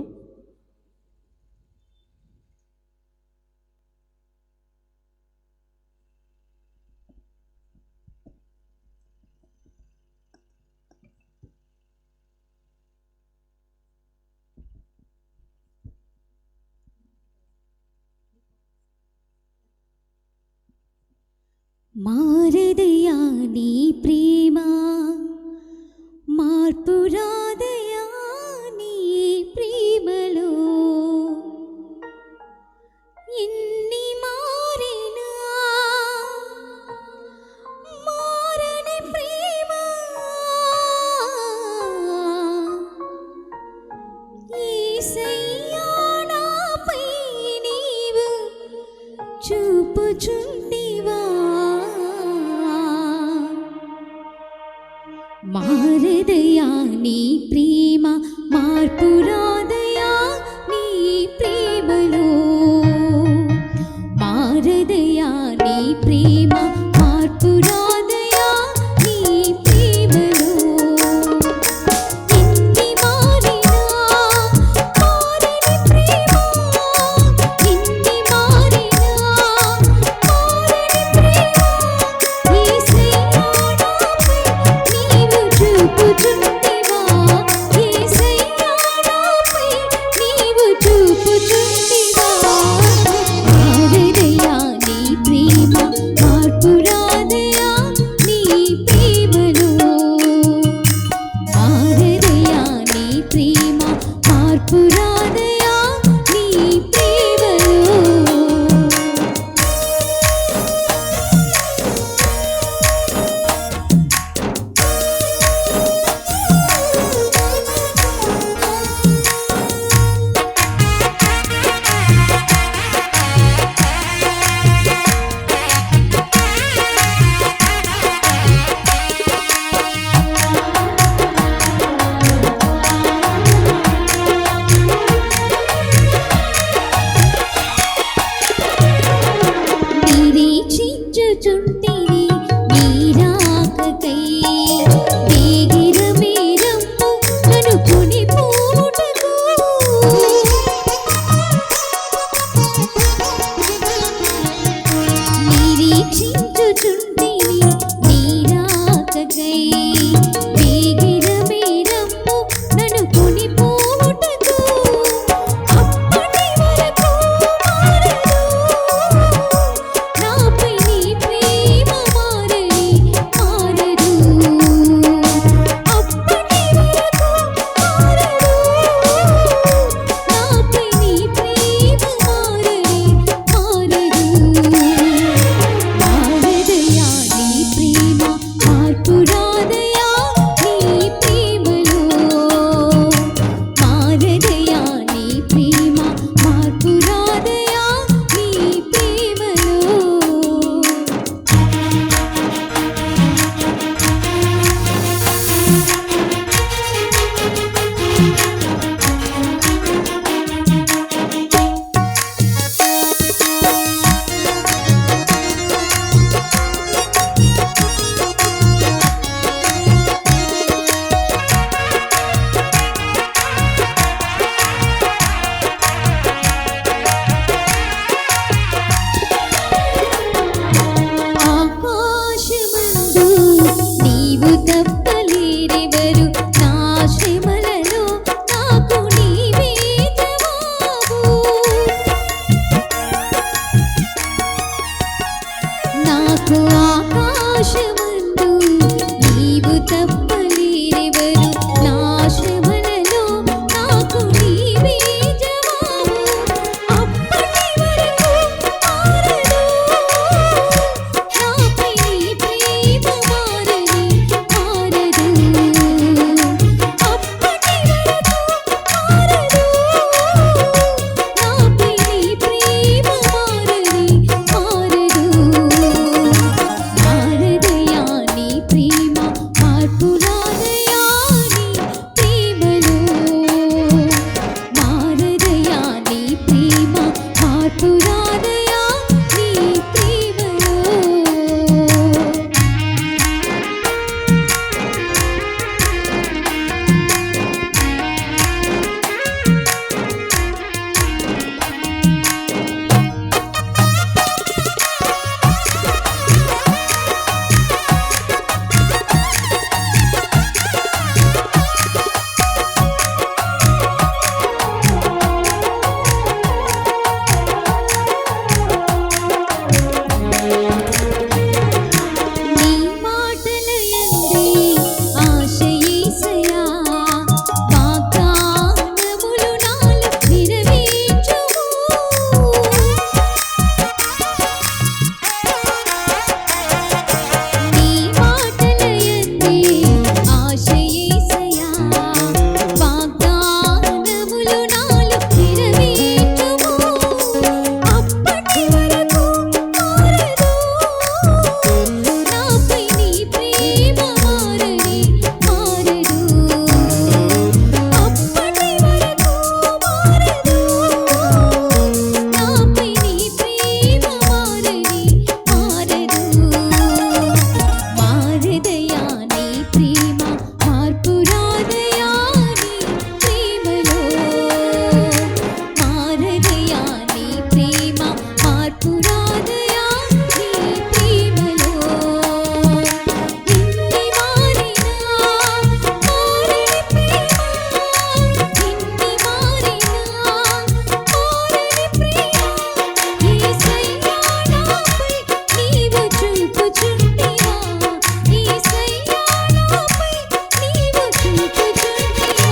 మారదయా నీ ప్రేమ, మార్పు రాదయా నీ ప్రేమలో. ఎన్ని మారినా మారని ప్రేమ, యేసయ్యా నాపై నీవు చూపుచుంటివా. మారదయా నీ ప్రేమ, మార్పు రాదయా నీ ప్రేమలో. మారదయా నీ ప్రేమ, మార్పు రాదయా నీ ప్రేమలో. ఎన్ని మారినా మారని ప్రేమ, ఎన్ని మారినా మారని ప్రేమ, యేసయ్యా నాపై నీవు చూపుచుంటివా. యేసయ్యా నాపై నీవు చూపుచుంటివా. మారదయా నీ ప్రేమ, మార్పు రాదయా నీ ప్రేమలో. మారదయా నీ ప్రేమ, మార్పు రాదయా నీ ప్రేమలో. నిరీక్షించుచుంటిని నీ రాకకై, వేగిర మేరమ్ము అనుకుని పూటకు. నిరీక్షించుచుంటిని నీ రాకకై, వేగిర మేరమ్ము ననుకుని పూటకు. అప్పటి వరకు మారదు నాపై నీ ప్రేమ, మారని మారదు. అప్పటి వరకు మారదు నాపై నీ ప్రేమ, మారని మారదు. మారదయా నాకు ఆకాశమందు నీవు తప్ప వేరెవరు, నా శ్రమలలో నాకు నీవే జవాబు. అప్పటి వరకు మారదు, నాపై నీ ప్రేమ మారని మారదు. అప్పటి వరకు మారదు, నాపై నీ ప్రేమ మారని మారదు. మారదయా నీ ప్రేమ, మార్పు రాదయా నీ ప్రేమలో. మారదయా నీ ప్రేమ, మార్పు రాదయా నీ ప్రేమలో. నీ మాటలయందే ఆశ యేసయ్యా, వాగ్దానములు నాలో నెరవేర్చుము. నీ మాటలయందే ఆశ యేసయ్యా, వాగ్దానములు నాలో నెరవేర్చుము. అప్పటి వరకు మారదు, నాపై నీ ప్రేమ మారని మారదు. అప్పటి వరకు మారదు, నాపై నీ ప్రేమ మారని మారదు. మారదయా నీ ప్రేమ, మార్పు రాదయా నీ ప్రేమలో. మారదయా నీ ప్రేమ, మార్పు రాదయా నీ ప్రేమలో. నిన్ని మారినా మారని ప్రేమ, నిన్ని మారినా మారని ప్రేమ. యేసయ్యా నాపై నీవు చూపుచుంటివా, యేసయ్యా నాపై నీవు చూపుచుంటివా.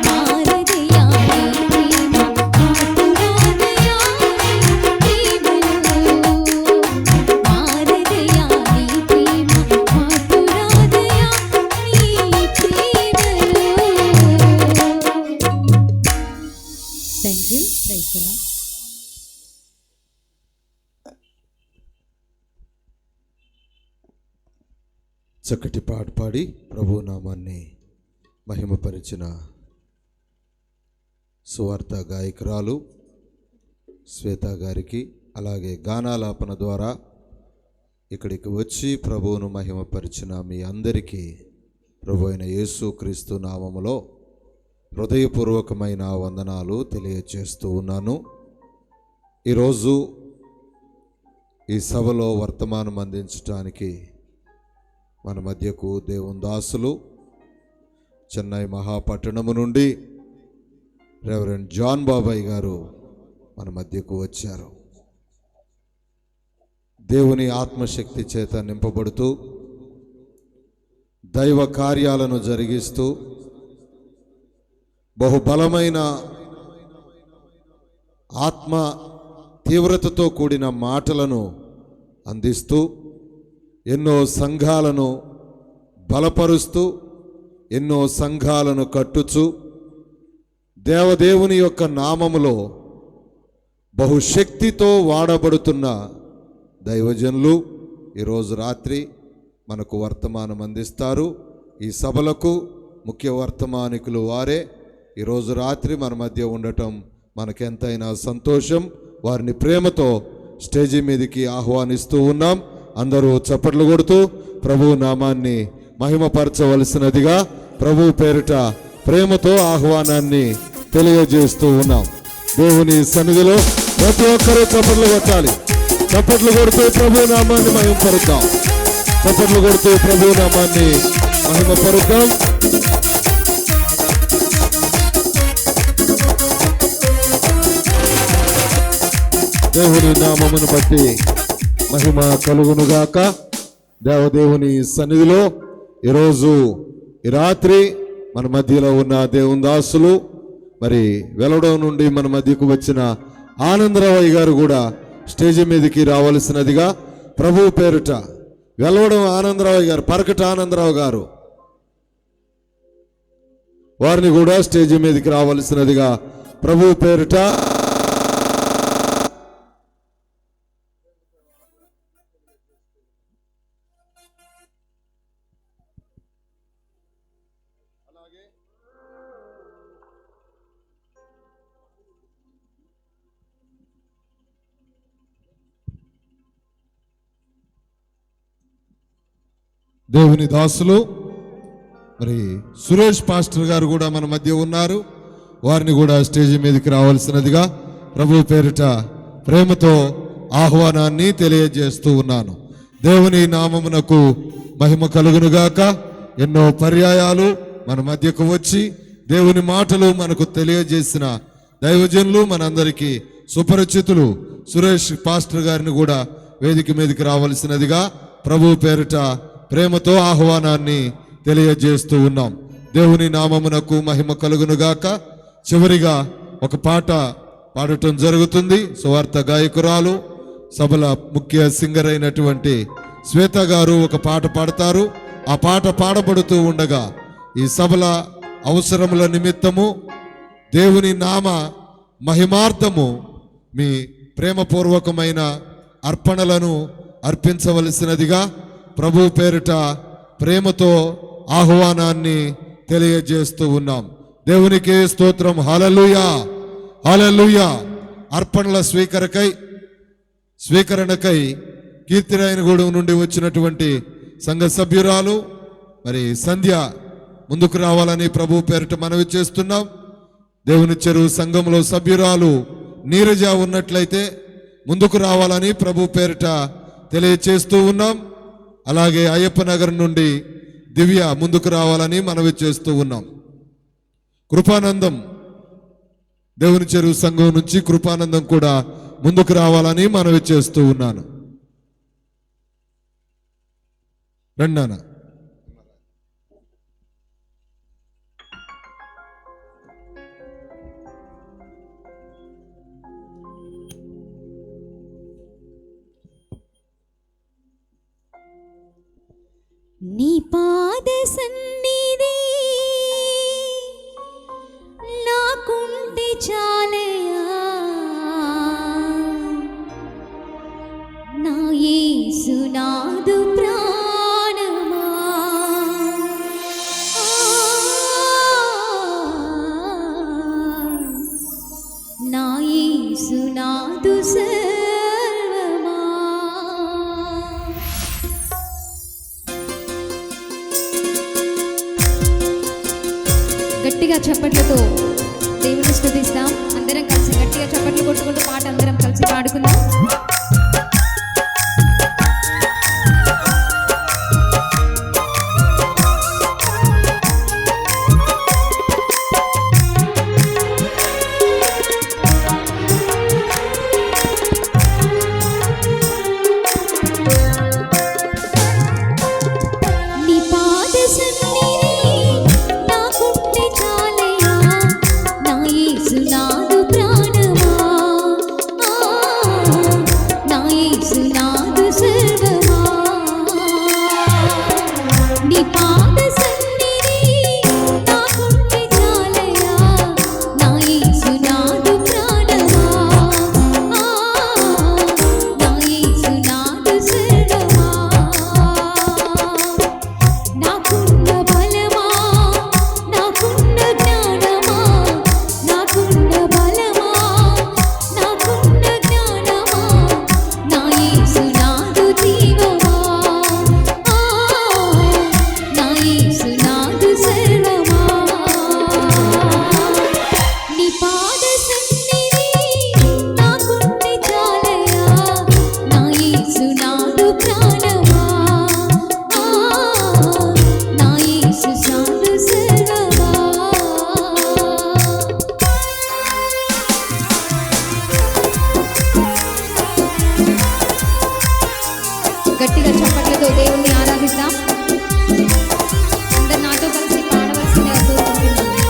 మారదయా నీ ప్రేమ, మార్పు రాదయా నీ ప్రేమలో. మారదయా నీ ప్రేమ, మార్పు రాదయా నీ ప్రేమలో. Thank you. Praise the Lord. చక్కటి పాట పాడి ప్రభు నామాన్ని మహిమపరిచిన సువార్త గాయకురాలు శ్వేత గారికి, అలాగే గానాలాపన ద్వారా ఇక్కడికి వచ్చి ప్రభువును మహిమపరిచిన మీ అందరికీ ప్రభు అయిన యేసుక్రీస్తు నామములో హృదయపూర్వకమైన వందనాలు తెలియజేస్తూ ఉన్నాను. ఈరోజు ఈ సభలో వర్తమానం అందించడానికి మన మధ్యకు దేవుని దాసులు చెన్నై మహాపట్టణము నుండి రెవరెండ్ జాన్ బాబాయ్ గారు మన మధ్యకు వచ్చారు. దేవుని ఆత్మశక్తి చేత నింపబడుతూ దైవ కార్యాలను జరిగిస్తూ బహుబలమైన ఆత్మ తీవ్రతతో కూడిన మాటలను అందిస్తూ ఎన్నో సంఘాలను బలపరుస్తూ ఎన్నో సంఘాలను కట్టుచు దేవదేవుని యొక్క నామములో బహుశక్తితో వాడబడుతున్న దైవజనులు ఈరోజు రాత్రి మనకు వర్తమానం అందిస్తారు. ఈ సభలకు ముఖ్య వర్తమానికులు వారే. ఈరోజు రాత్రి మన మధ్య ఉండటం మనకెంతైనా సంతోషం. వారిని ప్రేమతో స్టేజీ మీదకి ఆహ్వానిస్తూ ఉన్నాం. అందరూ చప్పట్లు కొడుతూ ప్రభు నామాన్ని మహిమపరచవలసినదిగా ప్రభు పేరిట ప్రేమతో ఆహ్వానాన్ని తెలియజేస్తూ ఉన్నాం. దేవుని సన్నిధిలో ప్రతి ఒక్కరూ చప్పట్లు కొట్టాలి. చప్పట్లు కొడుతూ ప్రభు నామాన్ని మహిమపరుద్దాం. చప్పట్లు కొడుతూ ప్రభు నామాన్ని మహిమపరుద్దాం. దేవుని నామమును బట్టి మహిమ కలుగునుగాక. దేవదేవుని సన్నిధిలో ఈరోజు ఈ రాత్రి మన మధ్యలో ఉన్న దేవుని దాసులు, మరి వెలవడం నుండి మన మధ్యకు వచ్చిన ఆనందరావు గారు కూడా స్టేజ్ మీదకి రావలసినదిగా ప్రభు పేరుట. వెలవడం ఆనందరావు గారు, పరకట ఆనందరావు గారు, వారిని కూడా స్టేజ్ మీదకి రావలసినదిగా ప్రభు పేరుట. దేవుని దాసులు మరి సురేష్ పాస్టర్ గారు కూడా మన మధ్య ఉన్నారు. వారిని కూడా స్టేజ్ మీదకి రావాల్సినదిగా ప్రభు పేరిట ప్రేమతో ఆహ్వానాన్ని తెలియజేస్తూ ఉన్నాను. దేవుని నామమునకు మహిమ కలుగునుగాక. ఎన్నో పర్యాయాలు మన మధ్యకు వచ్చి దేవుని మాటలు మనకు తెలియజేసిన దైవజనులు, మనందరికీ సుపరిచితులు సురేష్ పాస్టర్ గారిని కూడా వేదిక మీదకి రావాల్సినదిగా ప్రభు పేరిట ప్రేమతో ఆహ్వానాన్ని తెలియజేస్తూ ఉన్నాం. దేవుని నామమునకు మహిమ కలుగునుగాక. చివరిగా ఒక పాట పాడటం జరుగుతుంది. సువార్త గాయకురాలు, సభల ముఖ్య సింగర్ అయినటువంటి శ్వేత గారు ఒక పాట పాడతారు. ఆ పాట పాడబడుతూ ఉండగా ఈ సభల అవసరముల నిమిత్తము, దేవుని నామ మహిమార్థము మీ ప్రేమపూర్వకమైన అర్పణలను అర్పించవలసినదిగా ప్రభు పేరిట ప్రేమతో ఆహ్వానాన్ని తెలియజేస్తూ ఉన్నాం. దేవునికి స్తోత్రం. హల్లెలూయా, హల్లెలూయా. అర్పణల స్వీకరణకై కీర్తిరాయనగూడెం నుండి వచ్చినటువంటి సంఘ సభ్యురాలు మరి సంధ్య ముందుకు రావాలని ప్రభు పేరిట మనవి చేస్తున్నాం. దేవుని చెరువు సంఘంలో సభ్యురాలు నీరజ ఉన్నట్లయితే ముందుకు రావాలని ప్రభు పేరిట తెలియచేస్తూ ఉన్నాం. అలాగే అయ్యప్ప నగర్ నుండి దివ్య ముందుకు రావాలని మనవి చేస్తూ ఉన్నాం. కృపానందం, దేవుని చెరువు సంఘం నుంచి కృపానందం కూడా ముందుకు రావాలని మనవి చేస్తూ ఉన్నాను. రండానా. నీ పాద సన్నిధి నాకుంటే చాలయా, నా యేసునాథు ప్రాణమా. నా యేసునాథు సర్వమా. గట్టిగా చప్పట్లతో దేవుని స్తుతిస్తాం. అందరం కలిసి గట్టిగా చప్పట్లు కొట్టుకుంటూ పాట అందరం కలిసి పాడుకుందాం. నీ పాద సన్నిధి నాకుంటే చాలయా, నా యేసునాథు ప్రాణమా. గట్టిగా చప్పట్లతో దేవుణ్ణి ఆరాధిద్దాం. అందరు నాతో కలిసి పాడవలసిందిగా కోరుకుంటున్నాను.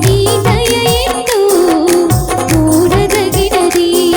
నీ దయ ఎంతో చూడదగినది.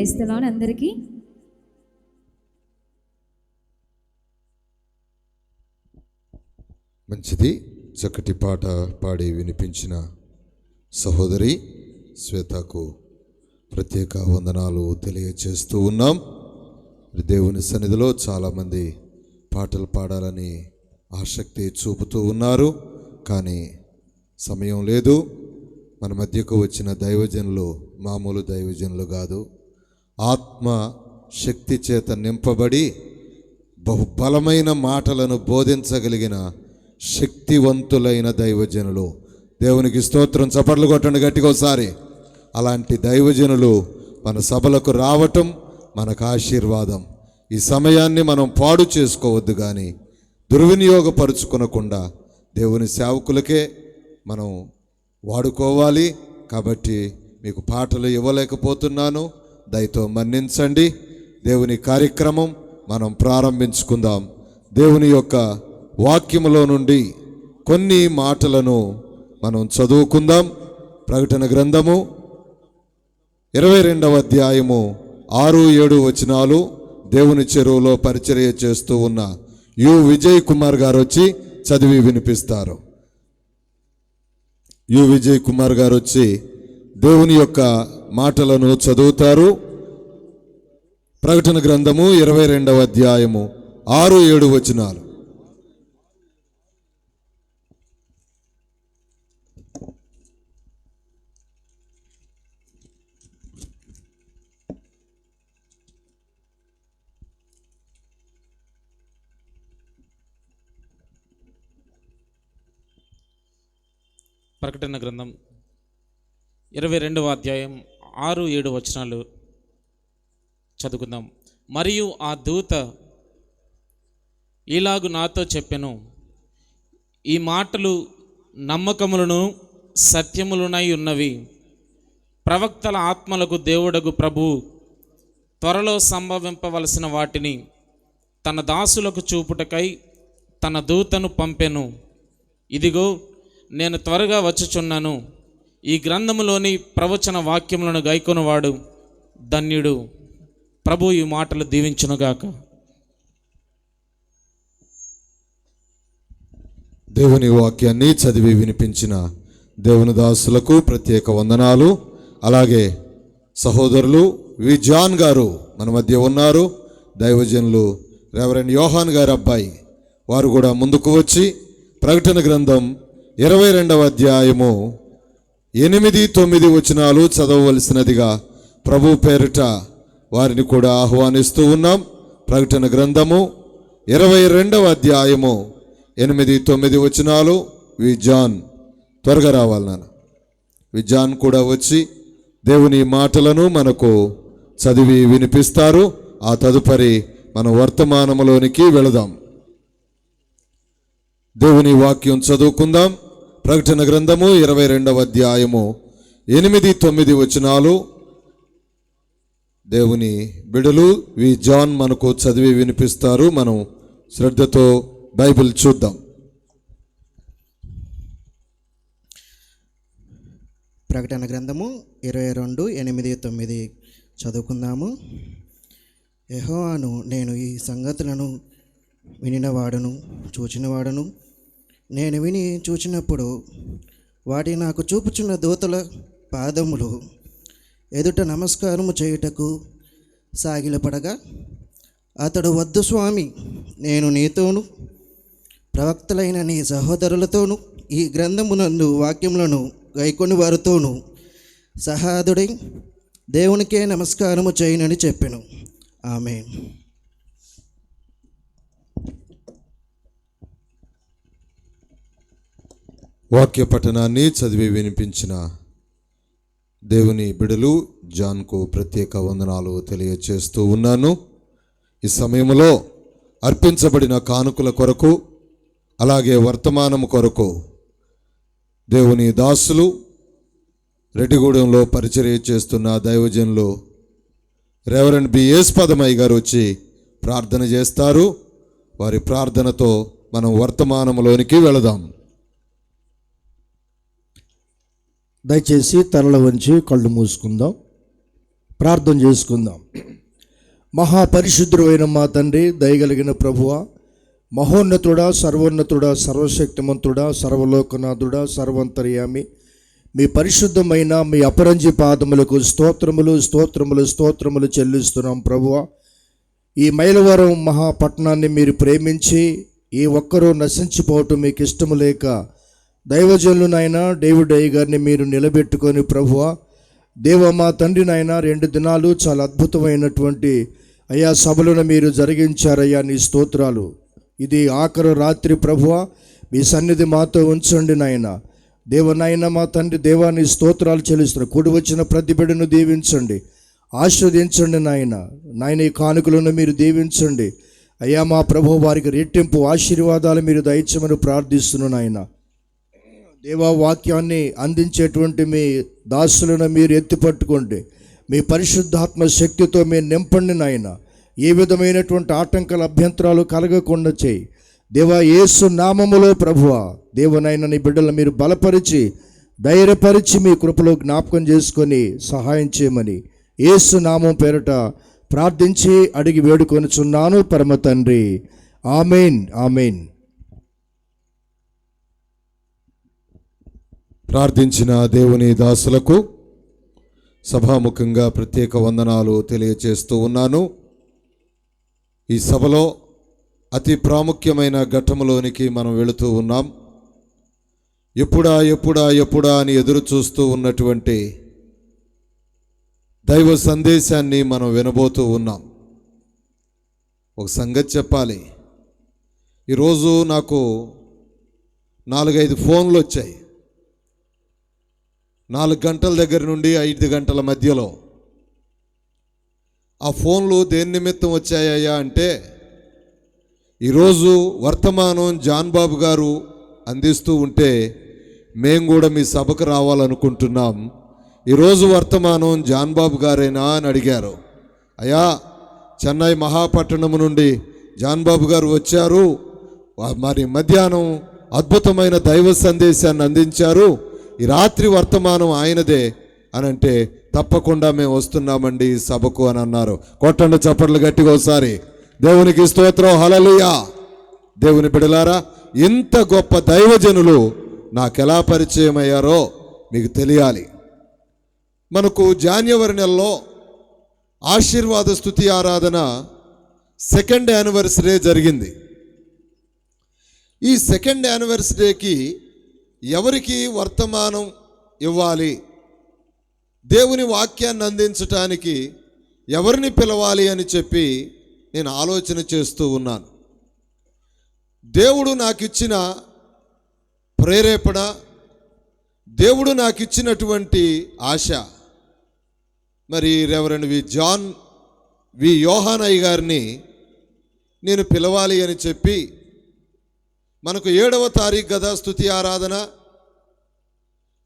క్రైస్తలాన్ అందరికీ. మంచిది. చక్కటి పాట పాడి వినిపించిన సహోదరి శ్వేతకు ప్రత్యేక వందనాలు తెలియచేస్తూ ఉన్నాం. దేవుని సన్నిధిలో చాలామంది పాటలు పాడాలని ఆసక్తి చూపుతూ ఉన్నారు, కానీ సమయం లేదు. మన మధ్యకు వచ్చిన దైవజనులు మామూలు దైవజనులు కాదు, ఆత్మ శక్తి చేత నింపబడి బహుబలమైన మాటలను బోధించగలిగిన శక్తివంతులైన దైవజనులు. దేవునికి స్తోత్రం. చప్పట్లు కొట్టండి గట్టిగా ఒకసారి. అలాంటి దైవజనులు మన సభలకు రావటం మనకు ఆశీర్వాదం. ఈ సమయాన్ని మనం పాడు చేసుకోవద్దు, కానీ దుర్వినియోగపరుచుకొనకుండా దేవుని సేవకులకే మనం వాడుకోవాలి. కాబట్టి మీకు పాటలు ఇవ్వలేకపోతున్నాను, దయతో మన్నించండి. దేవుని కార్యక్రమం మనం ప్రారంభించుకుందాం. దేవుని యొక్క వాక్యములో నుండి కొన్ని మాటలను మనం చదువుకుందాం. ప్రకటన గ్రంథము 22వ అధ్యాయము 6-7 వచనాలు దేవుని చెరువులో పరిచర్య చేస్తూ ఉన్న విజయ్ కుమార్ గారు వచ్చి చదివి వినిపిస్తారు. విజయ్ కుమార్ గారు వచ్చి దేవుని యొక్క మాటలను చదువుతారు. ప్రకటన గ్రంథము 22వ అధ్యాయము 6-7 వచనాలు. ప్రకటన గ్రంథం 22వ అధ్యాయం 6-7 వచనాలు చదువుకుందాం. మరియు ఆ దూత ఇలాగు నాతో చెప్పెను, ఈ మాటలు నమ్మకములను సత్యములునై ఉన్నవి. ప్రవక్తల ఆత్మలకు దేవుడగు ప్రభువు త్వరలో సంభవింపవలసిన వాటిని తన దాసులకు చూపుటకై తన దూతను పంపెను. ఇదిగో నేను త్వరగా వచ్చుచున్నాను. ఈ గ్రంథములోని ప్రవచన వాక్యములను గైకొనువాడు ధన్యుడు. ప్రభు ఈ మాటలు దీవించునుగాక. దేవుని వాక్యాన్ని చదివి వినిపించిన దేవుని దాసులకు ప్రత్యేక వందనాలు. అలాగే సహోదరులు జాన్ గారు మన మధ్య ఉన్నారు. దైవజనులు రెవరెండ్ యోహాన్ గారి అబ్బాయి, వారు కూడా ముందుకు వచ్చి ప్రకటన గ్రంథం 22వ అధ్యాయము 8-9 వచనాలు చదవవలసినదిగా ప్రభు పేరిట వారిని కూడా ఆహ్వానిస్తూ ఉన్నాం. ప్రకటన గ్రంథము 22వ అధ్యాయము 8-9 వచనాలు. జాన్ త్వరగా రావాలి నాన్న. జాన్ కూడా వచ్చి దేవుని మాటలను మనకు చదివి వినిపిస్తారు. ఆ తదుపరి మనం వర్తమానములోనికి వెళదాం. దేవుని వాక్యం చదువుకుందాం. ప్రకటన గ్రంథము 22వ అధ్యాయము 8-9 వచనాలు దేవుని బిడలు జాన్ మనకు చదివి వినిపిస్తారు. మనం శ్రద్ధతో బైబిల్ చూద్దాం. ప్రకటన గ్రంథము 22:8-9 చదువుకుందాము. యెహోవాను, నేను ఈ సంగతులను వినినవాడను, చూచినవాడను. నేను విని చూచినప్పుడు వాటి నాకు చూపుచున్న దూతల పాదములు ఎదుట నమస్కారము చేయుటకు సాగిలపడగా, అతడు, వద్దు స్వామి, నేను నీతోను ప్రవక్తలైన నీ సహోదరులతోనూ ఈ గ్రంథమునందు వాక్యములను గైకొని వారితోనూ సహాదుడై దేవునికే నమస్కారము చేయనని చెప్పెను. ఆమేన్. వాక్య పఠనాన్ని చదివి వినిపించిన దేవుని బిడలు జాన్కు ప్రత్యేక వందనాలు తెలియచేస్తూ ఉన్నాను. ఈ సమయంలో అర్పించబడిన కానుకల కొరకు, అలాగే వర్తమానము కొరకు దేవుని దాసులు రెడ్డిగూడెంలో పరిచర్య చేస్తున్న దైవజనులు రెవరెండ్ బిఎస్ పదమయ్య గారు వచ్చి ప్రార్థన చేస్తారు. వారి ప్రార్థనతో మనం వర్తమానంలోనికి వెళదాం. దయచేసి తలలు వంచి కళ్ళు మూసుకుందాం. ప్రార్థన చేసుకుందాం. మహాపరిశుద్ధుడు అయిన మా తండ్రి, దయగలిగిన ప్రభువ, మహోన్నతుడా, సర్వోన్నతుడా, సర్వశక్తిమంతుడా, సర్వలోకనాథుడా, సర్వంతర్యామి, మీ పరిశుద్ధమైన మీ అపరంజి పాదములకు స్తోత్రములు స్తోత్రములు స్తోత్రములు చెల్లిస్తున్నాం ప్రభువ. ఈ మైలవరం మహాపట్టణాన్ని మీరు ప్రేమించి ఏ ఒక్కరూ నశించిపోవటం మీకు ఇష్టము లేక దైవజనులనైనా డేవిడ్ అయ్య గారిని మీరు నిలబెట్టుకొని ప్రభువ, దేవ మా తండ్రి నాయన 2 దినాలు చాలా అద్భుతమైనటువంటి అయ్యా సభలను మీరు జరిగించారయ్యా, నీ స్తోత్రాలు. ఇది ఆఖరు రాత్రి ప్రభువ, మీ సన్నిధి మాతో ఉంచండి నాయన. దేవనాయన మా తండ్రి దేవా, నీ స్తోత్రాలు చెల్లిస్తున్నారు. కూడి వచ్చిన ప్రతి బిడ్డను దీవించండి, ఆశీర్వదించండి నాయన. ఈ కానుకలను మీరు దీవించండి అయ్యా మా ప్రభు, వారికి రెట్టింపు ఆశీర్వాదాలు మీరు దయచేయమని ప్రార్థిస్తున్నాను నాయన. దేవా, వాక్యాన్ని అందించేటువంటి మీ దాసులను మీరు ఎత్తిపట్టుకోండి, మీ పరిశుద్ధాత్మ శక్తితో మీరు నింపండి నాయన. ఏ విధమైనటువంటి ఆటంకాల అభ్యంతరాలు కలగకుండా చేయి దేవా, యేసు నామములో ప్రభువా. దేవనైనా నీ బిడ్డలను మీరు బలపరిచి ధైర్యపరిచి మీ కృపలో జ్ఞాపకం చేసుకొని సహాయం చేయమని యేసు నామం పేరట ప్రార్థించి అడిగి వేడుకొనుచున్నాను పరమ తండ్రి. Amen, amen. ప్రార్థించిన దేవుని దాసులకు సభాముఖంగా ప్రత్యేక వందనాలు తెలియజేస్తూ ఉన్నాను. ఈ సభలో అతి ప్రాముఖ్యమైన ఘట్టంలోనికి మనం వెళుతూ ఉన్నాం. ఎప్పుడా ఎప్పుడా ఎప్పుడా అని ఎదురు చూస్తూ ఉన్నటువంటి దైవ సందేశాన్ని మనం వినబోతూ ఉన్నాం. ఒక సంగతి చెప్పాలి, ఈరోజు నాకు 4-5 ఫోన్లు వచ్చాయి. 4 గంటల దగ్గర నుండి 5 గంటల మధ్యలో. ఆ ఫోన్లు దేని నిమిత్తం వచ్చాయా అంటే, ఈరోజు వర్తమానం జాన్ బాబు గారు అందిస్తూ ఉంటే మేము కూడా మీ సభకు రావాలనుకుంటున్నాం. ఈరోజు వర్తమానం జాన్ బాబు గారేనా అని అడిగారు. అయ్యా, చెన్నై మహాపట్టణం నుండి జాన్ బాబు గారు వచ్చారు, మరి మధ్యాహ్నం అద్భుతమైన దైవ సందేశాన్ని అందించారు, ఈ రాత్రి వర్తమానం ఆయనదే అని అంటే, తప్పకుండా మేము వస్తున్నామండి ఈ సభకు అని అన్నారు. కొట్టండి చప్పట్లు గట్టిగా ఒకసారి. దేవునికి స్తోత్రం, హల్లెలూయా. దేవుని బిడ్డలారా, ఇంత గొప్ప దైవజనులు నాకెలా పరిచయం అయ్యారో మీకు తెలియాలి. మనకు జాన్యువరి నెలలో ఆశీర్వాద స్తుతి ఆరాధన 2nd యానివర్సరీ జరిగింది. ఈ 2nd యానివర్సరీకి ఎవరికి వర్తమానం ఇవ్వాలి, దేవుని వాక్యాన్ని అందించటానికి ఎవరిని పిలవాలి అని చెప్పి నేను ఆలోచన చేస్తూ ఉన్నాను. దేవుడు నాకు ఇచ్చిన ప్రేరేపణ, దేవుడు నాకు ఇచ్చినటువంటి ఆశ, మరి రెవరెండ్ జాన్ యోహానయ్య గారిని నేను పిలవాలి అని చెప్పి, మనకు 7వ తారీఖు కదా స్తుతి ఆరాధన,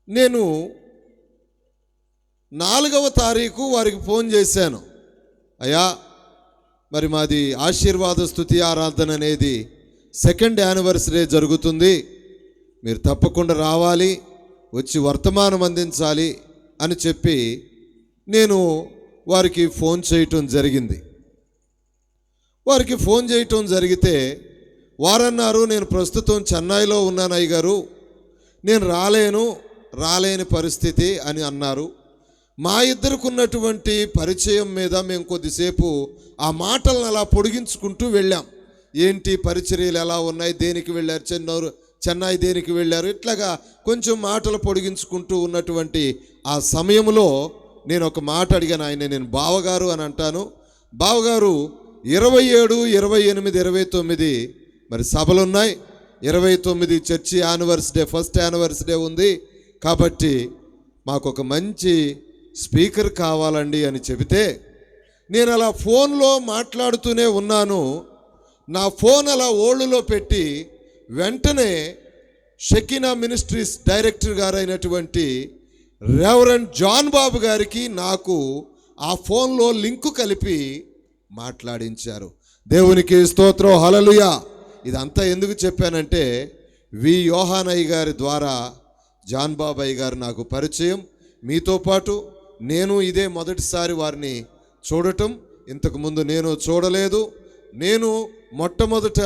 నేను 4వ తారీఖు వారికి ఫోన్ చేశాను. అయ్యా, మరి మాది ఆశీర్వాద స్తుతి ఆరాధన అనేది 2nd యానివర్సరీ జరుగుతుంది, మీరు తప్పకుండా రావాలి, వచ్చి వర్తమానం అందించాలి అని చెప్పి నేను వారికి ఫోన్ చేయటం జరిగింది. వారికి ఫోన్ చేయటం జరిగితే వారన్నారు, నేను ప్రస్తుతం చెన్నైలో ఉన్నాను అయ్య గారు, నేను రాలేని పరిస్థితి అని అన్నారు. మా ఇద్దరుకున్నటువంటి పరిచయం మీద మేము కొద్దిసేపు ఆ మాటలను అలా పొడిగించుకుంటూ వెళ్ళాం. ఏంటి పరిచర్యలు ఎలా ఉన్నాయి, దేనికి వెళ్ళారు, చెన్నై దేనికి వెళ్ళారు, ఇట్లాగా కొంచెం మాటలు పొడిగించుకుంటూ ఉన్నటువంటి ఆ సమయంలో నేను ఒక మాట అడిగాను. నేను బావగారు అని అంటాను. బావగారు 27, 28, 29 మరి సభలున్నాయి. 29 చర్చి యానివర్సరీ, 1st యానివర్సరీ ఉంది కాబట్టి మాకు ఒక మంచి స్పీకర్ కావాలండి అని చెబితే, నేను అలా ఫోన్లో మాట్లాడుతూనే ఉన్నాను. నా ఫోన్ అలా ఓళ్ళులో పెట్టి వెంటనే షకీనా మినిస్ట్రీస్ డైరెక్టర్ గారైనటువంటి రెవరెండ్ జాన్ బాబు గారికి నాకు ఆ ఫోన్లో లింకు కలిపి మాట్లాడించారు. దేవునికి స్తోత్రం, హల్లెలూయా. ఇదంతా ఎందుకు చెప్పానంటే, యోహానయ్య గారి ద్వారా జాన్ బాబు అయ్య గారు నాకు పరిచయం. మీతో పాటు నేను ఇదే మొదటిసారి వారిని చూడటం. ఇంతకుముందు నేను చూడలేదు. నేను మొట్టమొదట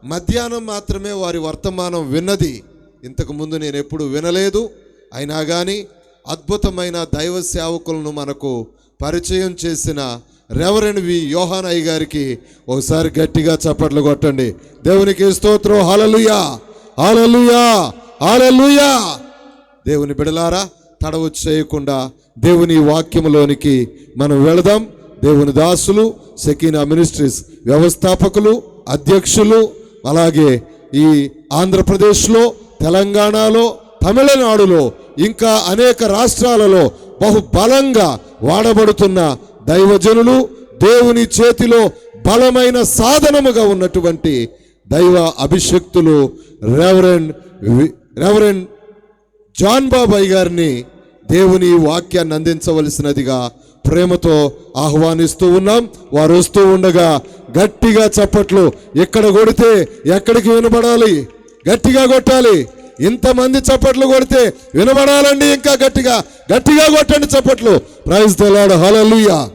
మధ్యాహ్నం మాత్రమే వారి వర్తమానం విన్నది. ఇంతకుముందు నేను ఎప్పుడు వినలేదు. అయినా కానీ అద్భుతమైన దైవ సేవకులను మనకు పరిచయం చేసిన రెవరెండ్ వి యోహాన్ అయ్య గారికి ఒకసారి గట్టిగా చప్పట్లు కొట్టండి. దేవునికి స్తోత్రం. హల్లెలూయా, హల్లెలూయా, హల్లెలూయా. దేవుని బిడలారా, తడవు చేయకుండా దేవుని వాక్యములోనికి మనం వెళదాం. దేవుని దాసులు, సెకీనా మినిస్ట్రీస్ వ్యవస్థాపకులు, అధ్యక్షులు, అలాగే ఈ ఆంధ్రప్రదేశ్లో, తెలంగాణలో, తమిళనాడులో, ఇంకా అనేక రాష్ట్రాలలో బహుబలంగా వాడబడుతున్న దైవజనులు, దేవుని చేతిలో బలమైన సాధనముగా ఉన్నటువంటి దైవ అభిషక్తులు రెవరెండ్ జాన్ బాబాయ్ గారిని దేవుని వాక్యాన్ని అందించవలసినదిగా ప్రేమతో ఆహ్వానిస్తూ ఉన్నాం. వారు వస్తూ ఉండగా గట్టిగా చప్పట్లు ఎక్కడ కొడితే ఎక్కడికి వినబడాలి, గట్టిగా కొట్టాలి. ఇంతమంది చప్పట్లు కొడితే వినబడాలండి. ఇంకా గట్టిగా గట్టిగా కొట్టండి చప్పట్లు. Praise the Lord. హల్లెలూయా.